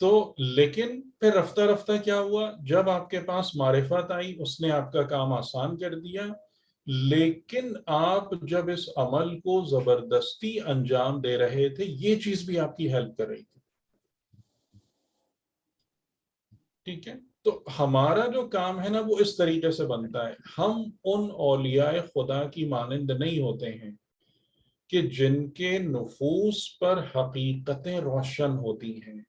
تو لیکن پھر رفتہ رفتہ کیا ہوا، جب آپ کے پاس معرفت آئی اس نے آپ کا کام آسان کر دیا، لیکن آپ جب اس عمل کو زبردستی انجام دے رہے تھے یہ چیز بھی آپ کی ہیلپ کر رہی تھی. ٹھیک ہے، تو ہمارا جو کام ہے نا وہ اس طریقے سے بنتا ہے. ہم ان اولیاء خدا کی مانند نہیں ہوتے ہیں کہ جن کے نفوس پر حقیقتیں روشن ہوتی ہیں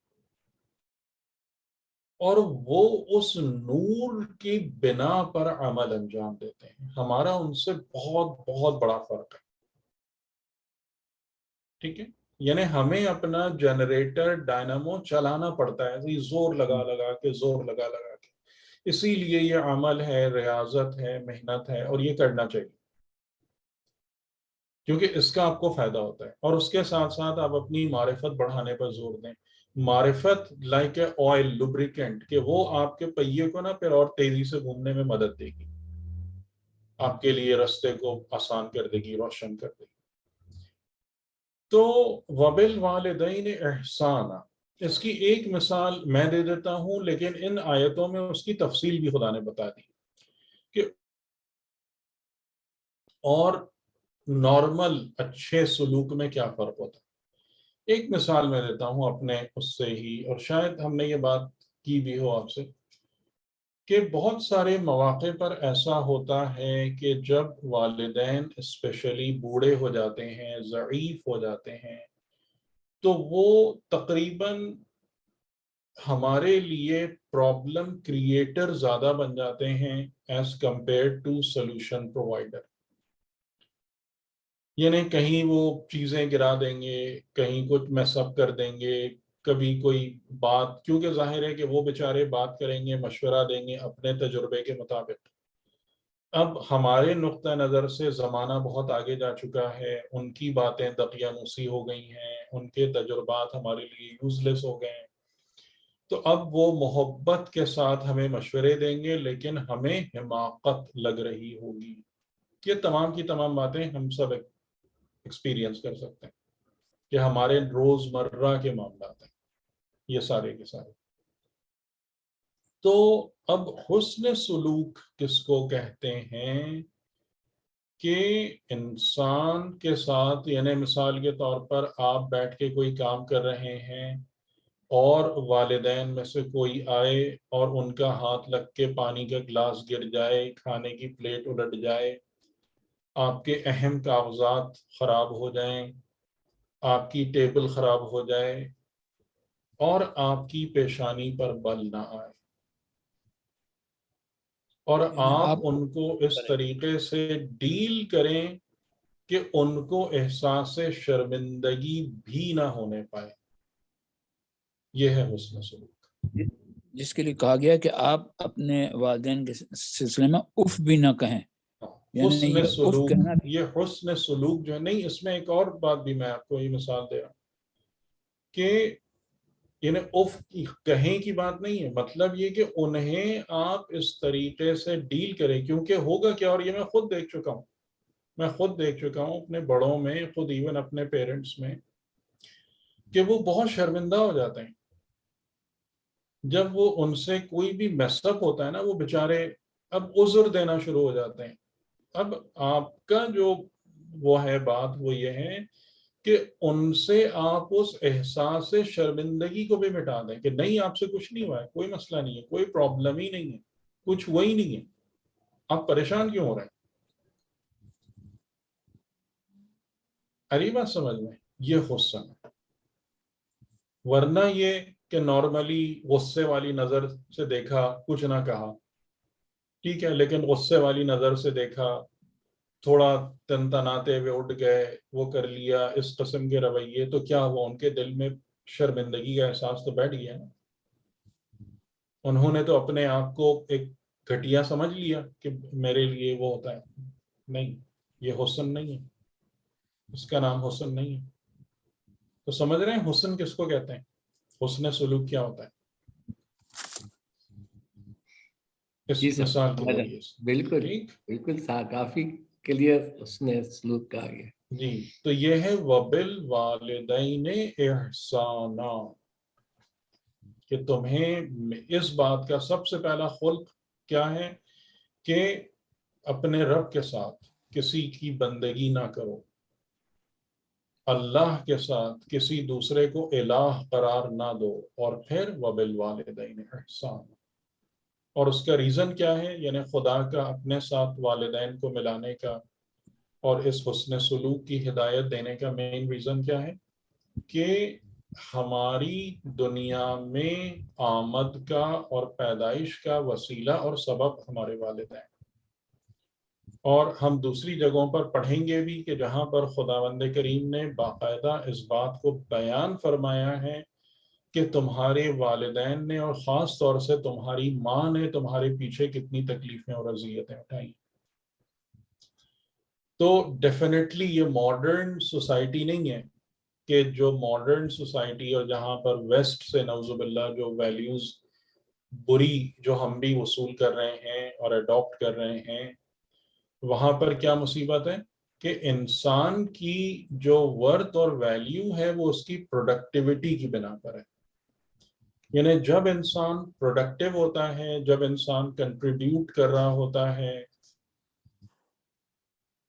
اور وہ اس نور کی بنا پر عمل انجام دیتے ہیں. ہمارا ان سے بہت بہت بڑا فرق ہے. ٹھیک ہے، یعنی ہمیں اپنا جنریٹر ڈائنامو چلانا پڑتا ہے، زور لگا لگا کے زور لگا لگا کے. اسی لیے یہ عمل ہے، ریاضت ہے، محنت ہے، اور یہ کرنا چاہیے کیونکہ اس کا آپ کو فائدہ ہوتا ہے. اور اس کے ساتھ ساتھ آپ اپنی معرفت بڑھانے پر زور دیں. معرفت لائک اے آئل لوبریکینٹ، کہ وہ آپ کے پہیے کو نا پھر اور تیزی سے گھومنے میں مدد دے گی، آپ کے لیے رستے کو آسان کر دے گی، روشن کر دے گی. تو وبالوالدین احسانا، اس کی ایک مثال میں دے دیتا ہوں، لیکن ان آیتوں میں اس کی تفصیل بھی خدا نے بتا دی کہ اور نارمل اچھے سلوک میں کیا فرق ہوتا ہے. ایک مثال میں دیتا ہوں اپنے اس سے ہی، اور شاید ہم نے یہ بات کی بھی ہو آپ سے، کہ بہت سارے مواقع پر ایسا ہوتا ہے کہ جب والدین اسپیشلی بوڑھے ہو جاتے ہیں، ضعیف ہو جاتے ہیں، تو وہ تقریباً ہمارے لیے پرابلم کریٹر زیادہ بن جاتے ہیں as compare two solution provider. یعنی کہیں وہ چیزیں گرا دیں گے، کہیں کچھ میس اپ کر دیں گے، کبھی کوئی بات، کیونکہ ظاہر ہے کہ وہ بیچارے بات کریں گے، مشورہ دیں گے اپنے تجربے کے مطابق. اب ہمارے نقطہ نظر سے زمانہ بہت آگے جا چکا ہے، ان کی باتیں دقیانوسی ہو گئی ہیں، ان کے تجربات ہمارے لیے یوز لیس ہو گئے ہیں. تو اب وہ محبت کے ساتھ ہمیں مشورے دیں گے، لیکن ہمیں حماقت لگ رہی ہوگی. یہ تمام کی تمام باتیں ہم سب ایکسپیرینس کر سکتے ہیں کہ ہمارے روزمرہ کے معاملات ہیں یہ سارے کے سارے. تو اب حسن سلوک کس کو کہتے ہیں کہ انسان کے ساتھ، یعنی مثال کے طور پر آپ بیٹھ کے کوئی کام کر رہے ہیں اور والدین میں سے کوئی آئے اور ان کا ہاتھ لگ کے پانی کا گلاس گر جائے، کھانے کی پلیٹ الٹ جائے، آپ کے اہم کاغذات خراب ہو جائیں، آپ کی ٹیبل خراب ہو جائے اور آپ کی پیشانی پر بل نہ آئے، اور آپ ان کو اس طریقے سے ڈیل کریں کہ ان کو احساس شرمندگی بھی نہ ہونے پائے. یہ ہے حسن سلوک، جس کے لیے کہا گیا کہ آپ اپنے والدین کے سلسلے میں اف بھی نہ کہیں. حسن سلوک، یہ حسن سلوک جو ہے نہیں، اس میں ایک اور بات بھی میں آپ کو یہ مثال دے رہا ہوں کہ یعنی اف کہیں کی بات نہیں ہے، مطلب یہ کہ انہیں آپ اس طریقے سے ڈیل کریں. کیونکہ ہوگا کیا، اور یہ میں خود دیکھ چکا ہوں اپنے بڑوں میں، خود ایون اپنے پیرنٹس میں، کہ وہ بہت شرمندہ ہو جاتے ہیں جب وہ ان سے کوئی بھی میس اپ ہوتا ہے نا، وہ بیچارے اب عذر دینا شروع ہو جاتے ہیں. اب آپ کا جو وہ ہے بات وہ یہ ہے کہ ان سے آپ اس احساس شرمندگی کو بھی مٹا دیں کہ نہیں، آپ سے کچھ نہیں ہوا ہے، کوئی مسئلہ نہیں ہے، کوئی پرابلم ہی نہیں ہے، کچھ ہوا ہی نہیں ہے، آپ پریشان کیوں ہو رہے ہیں. اری بات سمجھ میں، یہ حسن ہے. ورنہ یہ کہ نارملی غصے والی نظر سے دیکھا، کچھ نہ کہا، ٹھیک ہے، لیکن غصے والی نظر سے دیکھا، تھوڑا تنتناتے ہوئے اٹھ گئے، وہ کر لیا، اس قسم کے رویے، تو کیا ہوا، ان کے دل میں شرمندگی کا احساس تو بیٹھ گیا نا. انہوں نے تو اپنے آپ کو ایک گھٹیا سمجھ لیا کہ میرے لیے وہ ہوتا ہے. نہیں، یہ حسن نہیں ہے، اس کا نام حسن نہیں ہے. تو سمجھ رہے ہیں حسن کس کو کہتے ہیں، حسن سلوک کیا ہوتا ہے اس مثال کے ذریعے سے. بالکل ٹھیک، بالکل کافی کلیئر حسن سلوک کا ہے. جی، تو یہ ہے وبالوالدین احسانا. کہ تمہیں اس بات کا سب سے پہلا خلق کیا ہے کہ اپنے رب کے ساتھ کسی کی بندگی نہ کرو، اللہ کے ساتھ کسی دوسرے کو الہ قرار نہ دو، اور پھر وبالوالدین احسان، اور اس کا ریزن کیا ہے؟ یعنی خدا کا اپنے ساتھ والدین کو ملانے کا اور اس حسن سلوک کی ہدایت دینے کا مین ریزن کیا ہے کہ ہماری دنیا میں آمد کا اور پیدائش کا وسیلہ اور سبب ہمارے والدین، اور ہم دوسری جگہوں پر پڑھیں گے بھی کہ جہاں پر خداوند کریم نے باقاعدہ اس بات کو بیان فرمایا ہے کہ تمہارے والدین نے اور خاص طور سے تمہاری ماں نے تمہارے پیچھے کتنی تکلیفیں اور اذیتیں اٹھائیں۔ تو ڈیفینیٹلی یہ ماڈرن سوسائٹی نہیں ہے کہ جو ماڈرن سوسائٹی اور جہاں پر ویسٹ سے نعوذ باللہ جو ویلیوز بری جو ہم بھی وصول کر رہے ہیں اور اڈاپٹ کر رہے ہیں، وہاں پر کیا مصیبت ہے کہ انسان کی جو ورتھ اور ویلیو ہے وہ اس کی پروڈکٹیوٹی کی بنا پر ہے۔ یعنی جب انسان پروڈکٹیو ہوتا ہے، جب انسان کنٹریبیوٹ کر رہا ہوتا ہے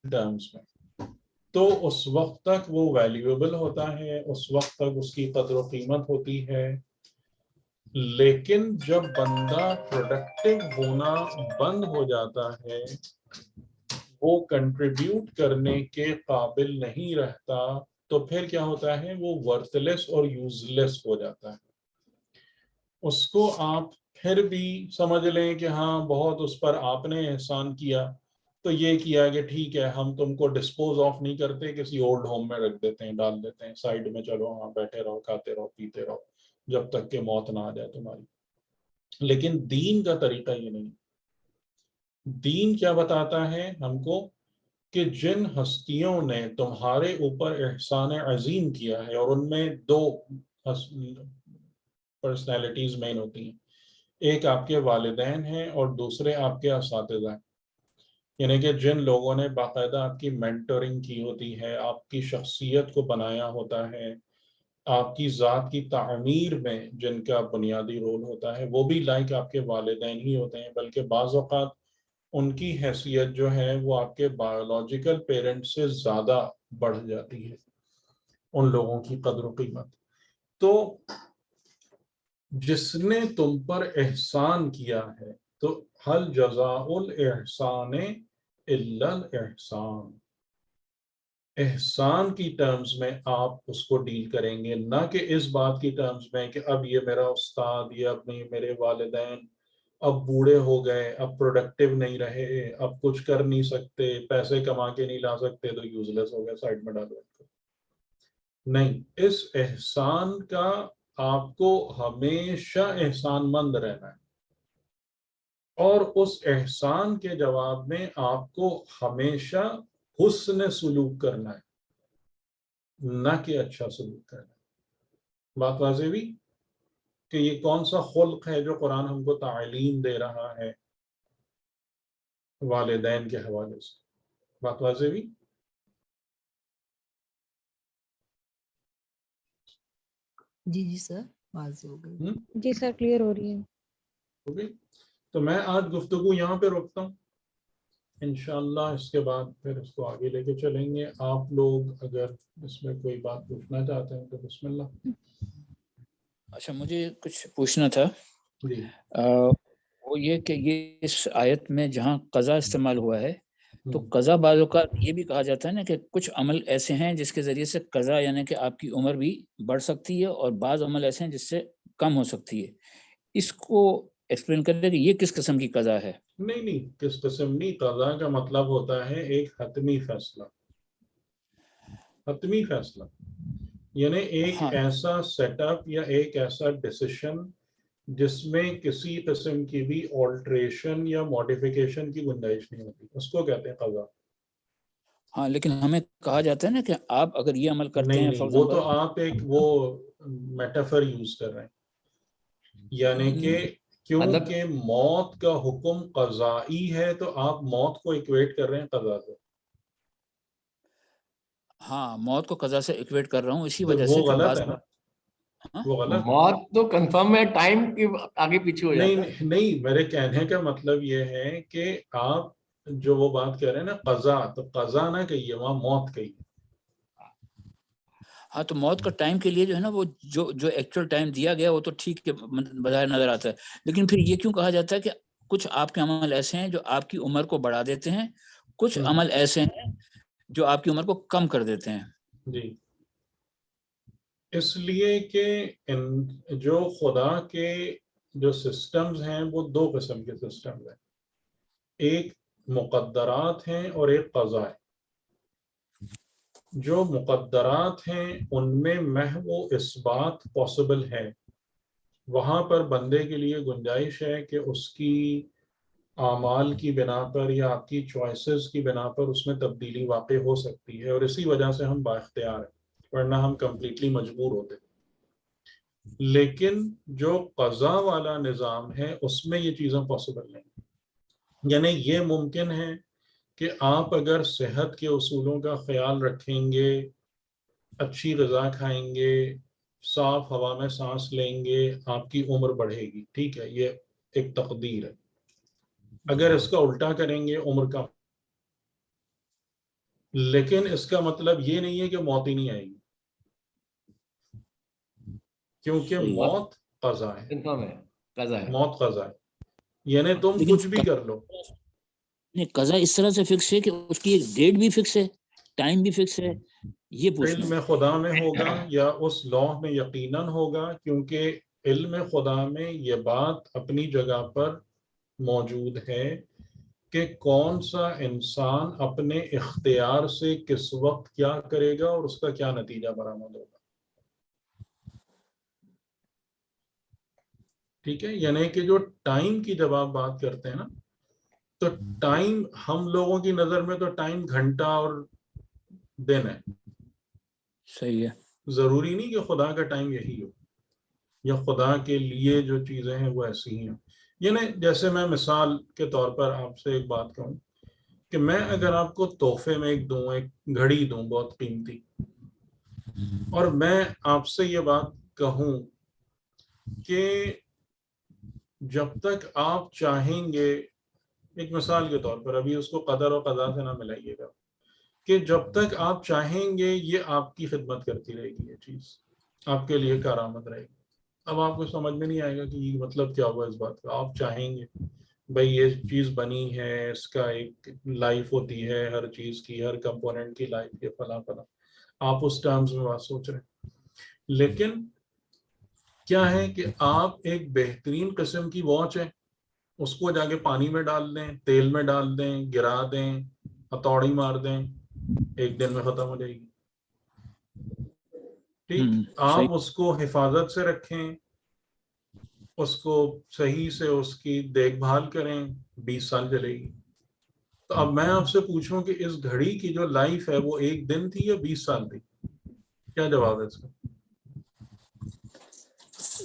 ٹرمز میں، تو اس وقت تک وہ ویلیویبل ہوتا ہے، اس وقت تک اس کی قدر و قیمت ہوتی ہے۔ لیکن جب بندہ پروڈکٹیو ہونا بند ہو جاتا ہے، وہ کنٹریبیوٹ کرنے کے قابل نہیں رہتا، تو پھر کیا ہوتا ہے؟ وہ ورتھ لیس اور یوز لیس ہو جاتا ہے۔ اس کو آپ پھر بھی سمجھ لیں کہ ہاں بہت اس پر آپ نے احسان کیا، تو یہ کیا کہ ٹھیک ہے ہم تم کو ڈسپوز آف نہیں کرتے، کسی اولڈ ہوم میں رکھ دیتے ہیں، ڈال دیتے ہیں سائیڈ میں، چلو ہاں بیٹھے رہو، کھاتے رہو، پیتے رہو جب تک کہ موت نہ آ جائے تمہاری۔ لیکن دین کا طریقہ یہ نہیں۔ دین کیا بتاتا ہے ہم کو کہ جن ہستیوں نے تمہارے اوپر احسان عظیم کیا ہے، اور ان میں دو پرسنالٹیز مین ہوتی ہیں، ایک آپ کے والدین ہیں اور دوسرے آپ کے اساتذہ ہیں۔ یعنی کہ جن لوگوں نے باقاعدہ آپ کی مینٹورنگ کی ہوتی ہے، آپ کی شخصیت کو بنایا ہوتا ہے، آپ کی ذات کی تعمیر میں جن کا بنیادی رول ہوتا ہے، وہ بھی لائک آپ کے والدین ہی ہوتے ہیں، بلکہ بعض اوقات ان کی حیثیت جو ہے وہ آپ کے بایولوجیکل پیرنٹ سے زیادہ بڑھ جاتی ہے، ان لوگوں کی قدر و قیمت۔ تو جس نے تم پر احسان کیا ہے، تو حل جزاء الاحسان الا الاحسان، احسان کی ٹرمز میں آپ اس کو ڈیل کریں گے، نہ کہ اس بات کی ٹرمز میں کہ اب یہ میرا استاد یا اپنے میرے والدین اب بوڑھے ہو گئے، اب پروڈکٹیو نہیں رہے، اب کچھ کر نہیں سکتے، پیسے کما کے نہیں لا سکتے، تو یوز لیس ہو گیا، سائڈ میں ڈالو ان کو۔ نہیں، اس احسان کا آپ کو ہمیشہ احسان مند رہنا ہے، اور اس احسان کے جواب میں آپ کو ہمیشہ حسن سلوک کرنا ہے، نہ کہ اچھا سلوک کرنا ہے۔ بات واضح بھی کہ یہ کون سا خلق ہے جو قرآن ہم کو تعلیم دے رہا ہے والدین کے حوالے سے۔ بات واضح بھی؟ جی سر، واضح ہو گئی۔ جی سر، کلیئر ہو رہی ہے۔ تو میں آج گفتگو یہاں پہ روکتا ہوں، انشاءاللہ اس کے بعد پھر اس کو آگے لے کے چلیں گے۔ آپ لوگ اگر اس میں کوئی بات پوچھنا چاہتے ہیں تو بسم اللہ۔ اچھا، مجھے کچھ پوچھنا تھا، جی وہ یہ کہ یہ اس آیت میں جہاں قضا استعمال ہوا ہے، تو قضا بعض اوقات یہ بھی کہا جاتا ہے نا کہ کچھ عمل ایسے ہیں جس کے ذریعے سے قضا یعنی کہ آپ کی عمر بھی بڑھ سکتی ہے، اور بعض عمل ایسے ہیں جس سے کم ہو سکتی ہے۔ اس کو ایکسپلین کر دیں کہ یہ کس قسم کی قضا ہے؟ نہیں، کس قسم نہیں، قضا کا مطلب ہوتا ہے ایک حتمی فیصلہ، حتمی فیصلہ، یعنی ایک ایسا سیٹ اپ یا ایک ایسا ڈیسیشن جس میں کسی قسم کی بھی آلٹریشن یا ماڈیفیکیشن کی گنجائش نہیں ہوتی، اس کو کہتے ہیں قضا۔ ہاں، لیکن ہمیں کہا جاتا ہے نا کہ آپ اگر یہ عمل کرتے ہیں، نہیں، وہ تو آپ ایک وہ میٹافر یوز کر رہے ہیں، یعنی کہ کیونکہ موت کا حکم قضائی ہے تو آپ موت کو ایکویٹ کر رہے ہیں قضا سے۔ ہاں، موت کو قضا سے ایکویٹ کر رہا ہوں، اسی تو وجہ وہ سے کہ غلط بعض ہے نا۔ وہ غلط. موت تو کنفرم ہے, ٹائم کی آگے پیچھے ہو جاتا ہے. نہیں, میرے کہنے کا مطلب یہ ہے کہ آپ جو وہ بات کہہ رہے ہیں نا قضا, تو قضا نہ کہیے, وہاں موت کہیے. ہاں تو موت کا ٹائم کے لیے جو ہے نا وہ جو ایکچوئل ٹائم دیا گیا وہ تو ٹھیک بظاہر نظر آتا ہے, لیکن پھر یہ کیوں کہا جاتا ہے کہ کچھ آپ کے عمل ایسے ہیں جو آپ کی عمر کو بڑھا دیتے ہیں, کچھ عمل ایسے ہیں جو آپ کی عمر کو کم کر دیتے ہیں؟ جی, اس لیے کہ جو خدا کے جو سسٹمز ہیں وہ دو قسم کے سسٹمز ہیں, ایک مقدرات ہیں اور ایک قضا ہے. جو مقدرات ہیں ان میں محض و اثبات پاسبل ہے, وہاں پر بندے کے لیے گنجائش ہے کہ اس کی اعمال کی بنا پر یا آپ کی چوائسز کی بنا پر اس میں تبدیلی واقع ہو سکتی ہے, اور اسی وجہ سے ہم بااختیار ہیں, ورنہ ہم کمپلیٹلی مجبور ہوتے. لیکن جو قضا والا نظام ہے اس میں یہ چیزیں پاسبل نہیں. یعنی یہ ممکن ہے کہ آپ اگر صحت کے اصولوں کا خیال رکھیں گے, اچھی غذا کھائیں گے, صاف ہوا میں سانس لیں گے, آپ کی عمر بڑھے گی, ٹھیک ہے, یہ ایک تقدیر ہے. اگر اس کا الٹا کریں گے عمر کم, لیکن اس کا مطلب یہ نہیں ہے کہ موت ہی نہیں آئے گی, کیونکہ موت قضا ہے, موت قضا ہے. یعنی تم کچھ بھی کر لو, قضا اس طرح سے فکس ہے کہ اس کی ایک ڈیٹ بھی فکس ہے, ٹائم بھی فکس ہے. یہ علم خدا میں ہوگا یا اس لوح میں یقیناً ہوگا, کیونکہ علم خدا میں یہ بات اپنی جگہ پر موجود ہے کہ کون سا انسان اپنے اختیار سے کس وقت کیا کرے گا اور اس کا کیا نتیجہ برآمد ہوگا. ٹھیک ہے, یعنی کہ جو ٹائم کی جب آپ بات کرتے ہیں نا, تو ٹائم ہم لوگوں کی نظر میں تو ٹائم گھنٹہ اور دن ہے. صحیح ہے, ضروری نہیں کہ خدا کا ٹائم یہی ہو, یا خدا کے لیے جو چیزیں ہیں وہ ایسی ہی ہیں. یعنی جیسے میں مثال کے طور پر آپ سے ایک بات کہوں کہ میں اگر آپ کو تحفے میں ایک گھڑی دوں بہت قیمتی, اور میں آپ سے یہ بات کہوں کہ جب تک آپ چاہیں گے, ایک مثال کے طور پر, ابھی اس کو قدر و قضا سے نہ ملائیے گا, کہ جب تک آپ چاہیں گے یہ آپ کی خدمت کرتی رہے گی, یہ چیز آپ کے لیے کارآمد رہے گی. اب آپ کو سمجھ میں نہیں آئے گا کہ یہ مطلب کیا ہوا اس بات کا. آپ چاہیں گے بھئی یہ چیز بنی ہے, اس کا ایک لائف ہوتی ہے, ہر چیز کی, ہر کمپوننٹ کی لائف کے فلاں فلاں, آپ اس ٹرمز میں بات سوچ رہے ہیں. لیکن کیا ہے کہ آپ ایک بہترین قسم کی واچ ہے, اس کو جا کے پانی میں ڈال دیں, تیل میں ڈال دیں, گرا دیں, ہتھوڑی مار دیں, ایک دن میں ختم ہو جائے گی. ٹھیک, آپ اس کو حفاظت سے رکھیں, اس کو صحیح سے اس کی دیکھ بھال کریں, 20 سال چلے گی. تو اب میں آپ سے پوچھوں کہ اس گھڑی کی جو لائف ہے وہ ایک دن تھی یا 20 سال تھی؟ کیا جواب ہے اس کا؟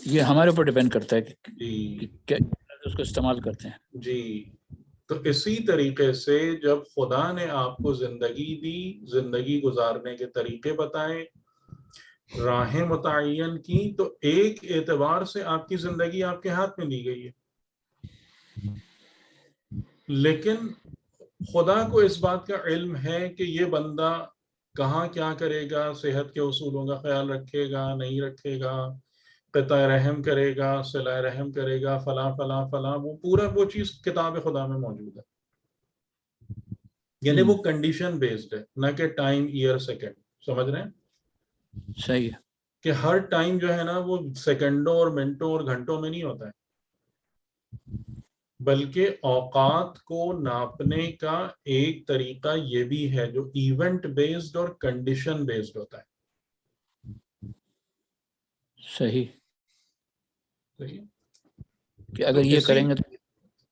یہ ہمارے اوپر ڈیپینڈ کرتا ہے کہ جی کیا اس کو استعمال کرتے ہیں. جی, تو اسی طریقے سے جب خدا نے آپ کو زندگی دی, زندگی گزارنے کے طریقے بتائے, راہیں متعین کی, تو ایک اعتبار سے آپ کی زندگی آپ کے ہاتھ میں دی گئی ہے. لیکن خدا کو اس بات کا علم ہے کہ یہ بندہ کہاں کیا کرے گا, صحت کے اصولوں کا خیال رکھے گا, نہیں رکھے گا, قطع رحم کرے گا, صلہ رحم کرے گا, فلاں فلاں فلاں, وہ پورا وہ چیز کتاب خدا میں موجود ہے. یعنی وہ کنڈیشن بیسڈ ہے, نہ کہ ٹائم, ایئر, سیکنڈ. سمجھ رہے ہیں؟ صحیح ہے کہ ہر ٹائم جو ہے نا وہ سیکنڈوں اور منٹوں اور گھنٹوں میں نہیں ہوتا ہے, بلکہ اوقات کو ناپنے کا ایک طریقہ یہ بھی ہے جو ایونٹ بیسڈ اور کنڈیشن بیسڈ ہوتا ہے. صحیح صحیح, کہ اگر یہ کریں گے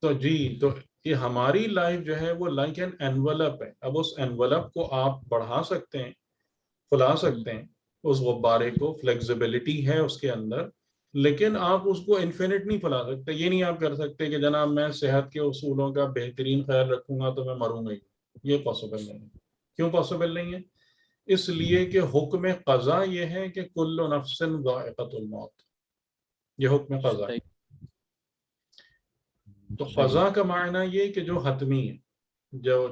تو جی, تو یہ ہماری لائف جو ہے وہ لائک این انویلپ ہے. اب اس انویلپ کو آپ بڑھا سکتے ہیں, کھلا سکتے ہیں, اس غبارے کو, فلیکسیبلٹی ہے اس کے اندر, لیکن آپ اس کو انفینٹ نہیں پھیلا سکتے. یہ نہیں آپ کر سکتے کہ جناب میں صحت کے اصولوں کا بہترین خیال رکھوں گا تو میں مروں گا ہی. یہ پاسبل نہیں ہے. کیوں پاسبل نہیں ہے؟ اس لیے کہ حکم قضا یہ ہے کہ کل نفس ذائقۃ الموت، یہ حکم قضا ہے۔ تو قضا کا معنی یہ کہ جو حتمی ہے،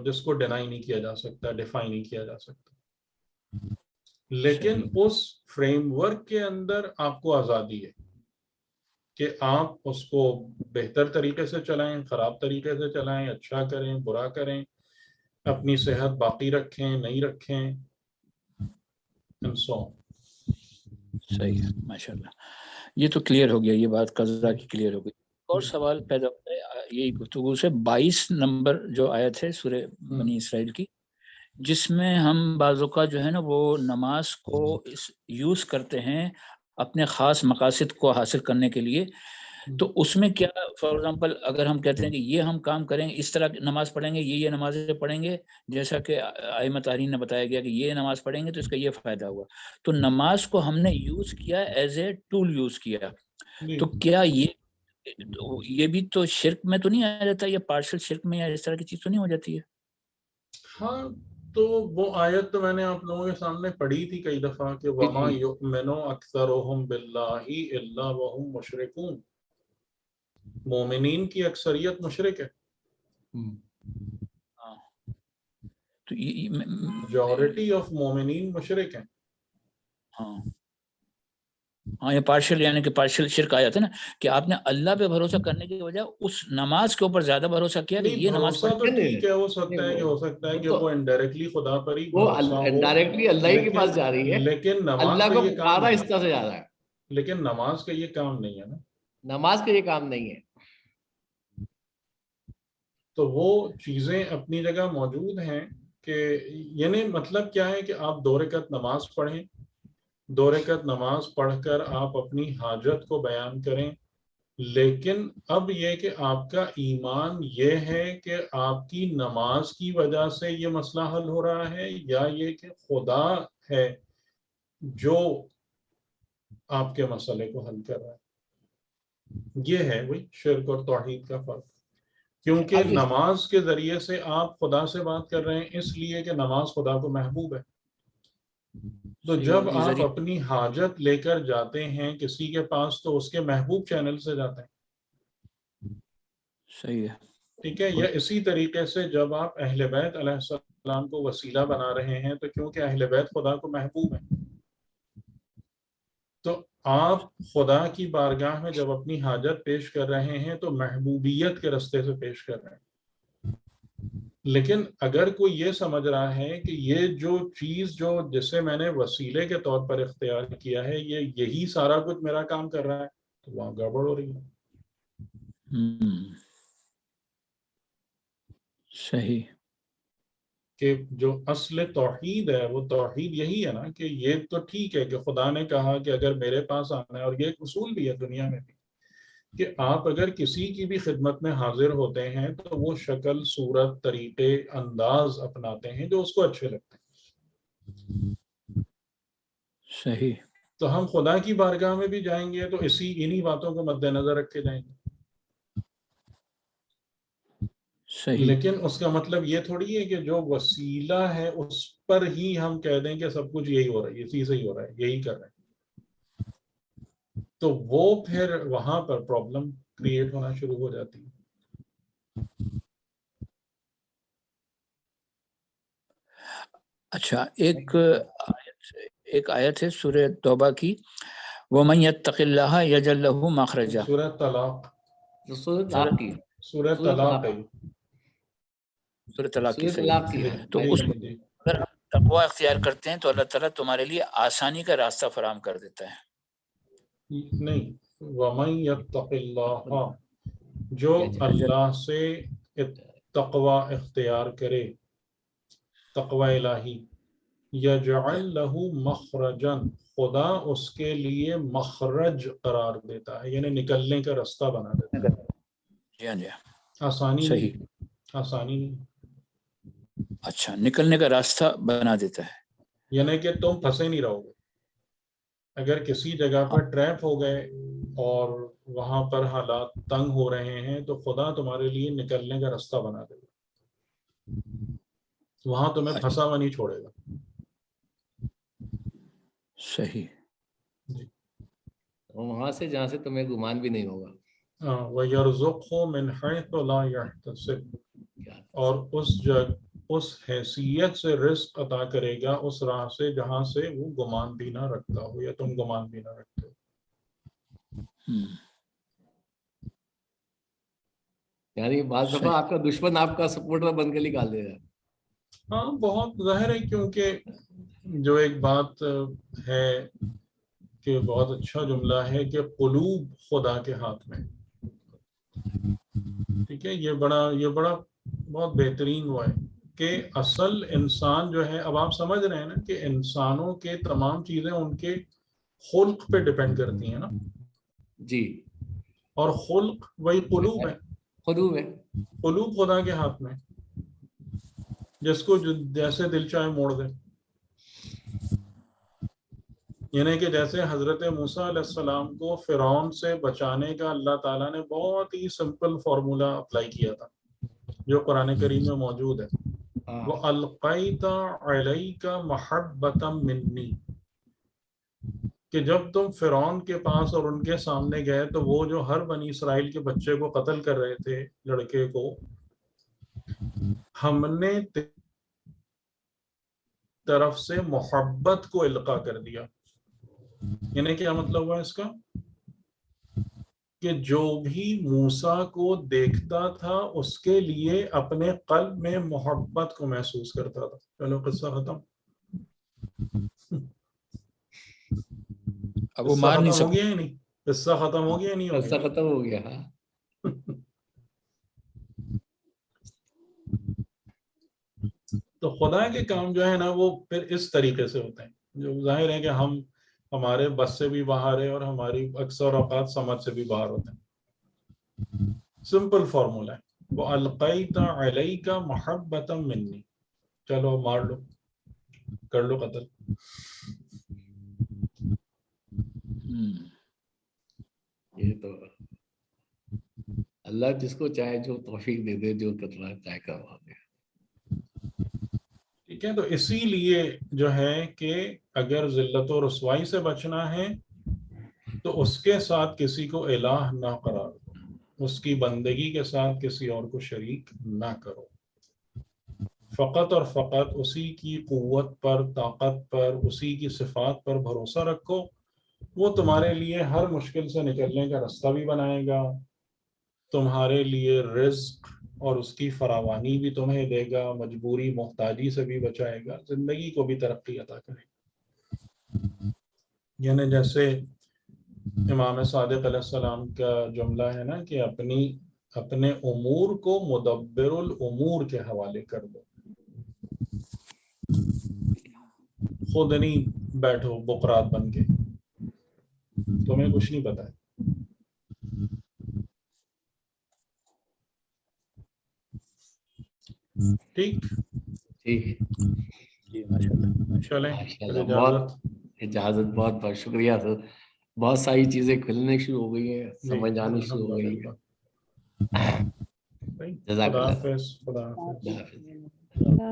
جس کو ڈینائی نہیں کیا جا سکتا، ڈیفائی نہیں کیا جا سکتا، لیکن اس فریم ورک کے اندر آپ کو آزادی ہے کہ آپ اس کو بہتر طریقے سے چلائیں، خراب طریقے سے چلائیں، اچھا کریں، برا کریں، اپنی صحت باقی رکھیں، نہیں رکھیں، صحیح ہے، ماشاء اللہ۔ یہ تو کلیئر ہو گیا، یہ بات قضا کی کلیئر ہو گئی۔ اور سوال پیدا ہوتا ہے یہی گفتگو سے 22 نمبر جو آیت ہے سورہ بنی اسرائیل کی، جس میں ہم بعض اوقات جو ہے نا وہ نماز کو یوز کرتے ہیں اپنے خاص مقاصد کو حاصل کرنے کے لیے، تو اس میں کیا فار ایگزامپل اگر ہم کہتے ہیں کہ یہ ہم کام کریں گے، اس طرح نماز پڑھیں گے، یہ نمازیں پڑھیں گے، جیسا کہ ائمہ تارین نے بتایا گیا کہ یہ نماز پڑھیں گے تو اس کا یہ فائدہ ہوا، تو نماز کو ہم نے یوز کیا ایز اے ٹول یوز کیا، تو کیا یہ بھی تو شرک میں تو نہیں آ جاتا، یا پارشل شرک میں یا اس طرح کی چیز تو نہیں ہو جاتی ہے؟ ہاں، تو وہ آیت تو میں نے آپ لوگوں کے سامنے پڑھی تھی کئی دفعہ کہ وَمَا يُؤْمِنُ أَكْثَرُهُمْ بِاللَّهِ إِلَّا وَهُمْ مُشْرِكُونَ، مومنین کی اکثریت مشرک ہے، تو میجورٹی آف مومنین مشرک ہیں۔ ہاں یہ پارشل یعنی کہ پارشل شرک آ جاتا ہے نا، کہ آپ نے اللہ پہ بھروسہ کرنے کی وجہ اس نماز کے اوپر زیادہ بھروسہ کیا کہ یہ نماز بھروسہ تو ٹھیک ہے، ہو سکتا ہے کہ وہ انڈائریکٹلی خدا پر ہی وہ بھروسہ ہو، انڈائریکٹلی اللہ ہی کے پاس جا رہی ہے، لیکن نماز اللہ کا کو یہ کام پکارا نہیں اس طرح سے جا رہا ہے، لیکن نماز کا یہ کام نہیں ہے نا، نماز کا یہ کام نہیں ہے۔ تو وہ چیزیں اپنی جگہ موجود ہیں کہ یعنی مطلب کیا ہے کہ آپ 2 رکعت نماز پڑھیں، 2 رکعت نماز پڑھ کر آپ اپنی حاجت کو بیان کریں، لیکن اب یہ کہ آپ کا ایمان یہ ہے کہ آپ کی نماز کی وجہ سے یہ مسئلہ حل ہو رہا ہے، یا یہ کہ خدا ہے جو آپ کے مسئلے کو حل کر رہا ہے، یہ ہے وہی شرک اور توحید کا فرق۔ کیونکہ نماز کے ذریعے سے آپ خدا سے بات کر رہے ہیں، اس لیے کہ نماز خدا کو محبوب ہے، تو جب آپ اپنی حاجت لے کر جاتے ہیں کسی کے پاس تو اس کے محبوب چینل سے جاتے ہیں، صحیح ہے، ٹھیک ہے۔ یا اسی طریقے سے جب آپ اہل بیت علیہ السلام کو وسیلہ بنا رہے ہیں تو کیونکہ اہل بیت خدا کو محبوب ہیں، تو آپ خدا کی بارگاہ میں جب اپنی حاجت پیش کر رہے ہیں تو محبوبیت کے رستے سے پیش کر رہے ہیں۔ لیکن اگر کوئی یہ سمجھ رہا ہے کہ یہ جو چیز جسے میں نے وسیلے کے طور پر اختیار کیا ہے یہی سارا کچھ میرا کام کر رہا ہے، تو وہاں گڑبڑ ہو رہی ہے۔ صحیح، کہ جو اصل توحید ہے وہ توحید یہی ہے نا کہ یہ تو ٹھیک ہے کہ خدا نے کہا کہ اگر میرے پاس آنا ہے، اور یہ ایک اصول بھی ہے دنیا میں بھی کہ آپ اگر کسی کی بھی خدمت میں حاضر ہوتے ہیں تو وہ شکل، صورت، طریقے، انداز اپناتے ہیں جو اس کو اچھے لگتے ہیں۔ صحیح، تو ہم خدا کی بارگاہ میں بھی جائیں گے تو انہی باتوں کو مد نظر رکھ کے جائیں گے، صحیح، لیکن اس کا مطلب یہ تھوڑی ہے کہ جو وسیلہ ہے اس پر ہی ہم کہہ دیں کہ سب کچھ یہی ہو رہا ہے، یہ چیز ہی ہو رہا ہے، یہی کر رہے ہیں، تو وہ پھر وہاں پر پرابلم کریٹ ہونا شروع ہو جاتی ہے۔ اچھا، ایک آیت ہے سورہ توبہ کی، وَمَن يَتَّقِ اللَّهَ يَجْعَل لَّهُ مَخْرَجًا، سورہ طلاق، سورہ طلاق کی، سورہ طلاق ہے، سورہ طلاق کی، سورہ صحیح طلاق کی ہے۔ تو اس میں اگر ہم تقوی اختیار کرتے ہیں تو اللہ تعالیٰ تمہارے لیے آسانی کا راستہ فراہم کر دیتا ہے۔ نہیں، وَمَن يَتَّقِ اللَّهَ، جو اللہ سے تقوی اختیار کرے، تقوی الہی، یجعل لہ مخرجا، خدا اس کے لیے مخرج قرار دیتا ہے، یعنی نکلنے کا راستہ بنا دیتا ہے۔ جی ہاں، جی آسانی صحیح، نہیں، آسانی نہیں، اچھا، نکلنے کا راستہ بنا دیتا ہے، یعنی کہ تم پھنسے نہیں رہو گے۔ اگر کسی جگہ پر ٹریپ ہو گئے اور وہاں پر حالات تنگ ہو رہے ہیں تو خدا تمہارے لیے نکلنے کا راستہ بنا دے گا، وہاں تمہیں پھنسا ہوا نہیں چھوڑے گا۔ صحیح. وہاں سے جہاں سے تمہیں گمان بھی نہیں ہوگا. وَيَرْزُقْهُ مِنْ حَيْثُ لَا يَحْتَسِبُ، اور اس حیثیت سے رزق عطا کرے گا، اس راہ سے جہاں سے وہ گمان بھی نہ رکھتا ہو یا تم گمان بھی نہ رکھتے ہو. یعنی بعض دفعہ آپ کا دشمن آپ کا سپورٹر بن کے نکال دے گا. ہاں بہت ظاہر ہے، کیونکہ جو ایک بات ہے کہ بہت اچھا جملہ ہے کہ قلوب خدا کے ہاتھ میں. ٹھیک ہے، یہ بڑا بہت بہترین وہ ہے کہ اصل انسان جو ہے، اب آپ سمجھ رہے ہیں نا کہ انسانوں کے تمام چیزیں ان کے خلق پہ ڈیپینڈ کرتی ہیں نا. جی. اور خلق وہی قلوب ہے. قلوب خدا کے ہاتھ میں، جس کو جیسے دل چاہے موڑ دے. یعنی کہ جیسے حضرت موسیٰ علیہ السلام کو فرعون سے بچانے کا اللہ تعالیٰ نے بہت ہی سمپل فارمولا اپلائی کیا تھا، جو قرآن کریم میں موجود ہے. وَأَلْقَيْتَ عَلَيْكَ مَحَبَّةً مِّنِّي، کہ جب تم فرعون کے پاس اور ان کے سامنے گئے تو وہ جو ہر بنی اسرائیل کے بچے کو قتل کر رہے تھے، لڑکے کو، ہم نے طرف سے محبت کو القاء کر دیا. یعنی کیا مطلب ہوا اس کا؟ کہ جو بھی موسیٰ کو دیکھتا تھا اس کے لیے اپنے قلب میں محبت کو محسوس کرتا تھا. چلو قصہ ختم. اب وہ مار نہیں ختم ہو سکتا. گیا ہی نہیں، قصہ ختم ہو گیا نہیں ہو قصہ گیا. ختم ہو گیا. تو خدا کے کام جو ہے نا وہ پھر اس طریقے سے ہوتے ہیں، جو ظاہر ہے کہ ہمارے بس سے بھی باہر ہے اور ہماری اکثر اوقات سمجھ سے بھی باہر ہوتے ہیں. سمپل فارمولا ہے، وَأَلْقَيْتَ عَلَيْكَ مَحَبَّةً مِّنِّي. چلو مار لو، کر لو قتل. یہ تو اللہ جس کو چاہے جو توفیق دے دے، جو کرنا چاہے کروا دے. ٹھیک ہے، تو اسی لیے جو ہے کہ اگر ذلت و رسوائی سے بچنا ہے تو اس کے ساتھ کسی کو الہ نہ قرار دو، اس کی بندگی کے ساتھ کسی اور کو شریک نہ کرو. فقط اور فقط اسی کی قوت پر، طاقت پر، اسی کی صفات پر بھروسہ رکھو. وہ تمہارے لیے ہر مشکل سے نکلنے کا راستہ بھی بنائے گا، تمہارے لیے رزق اور اس کی فراوانی بھی تمہیں دے گا، مجبوری محتاجی سے بھی بچائے گا، زندگی کو بھی ترقی عطا کرے گا. یعنی جیسے امام صادق علیہ السلام کا جملہ ہے نا کہ اپنے امور کو مدبر الامور کے حوالے کر دو. خود نہیں بیٹھو بقرات بن کے، تمہیں کچھ نہیں پتا ہے. ٹھیک ٹھیک. جی ماشاءاللہ. چلیں اجازت. بہت بہت شکریہ سر. بہت ساری چیزیں کھلنے شروع ہو گئی ہیں، سمجھ آنی شروع ہو گئی ہے. جزاک خدا اللہ. حافظ. خدا حافظ. اللہ حافظ.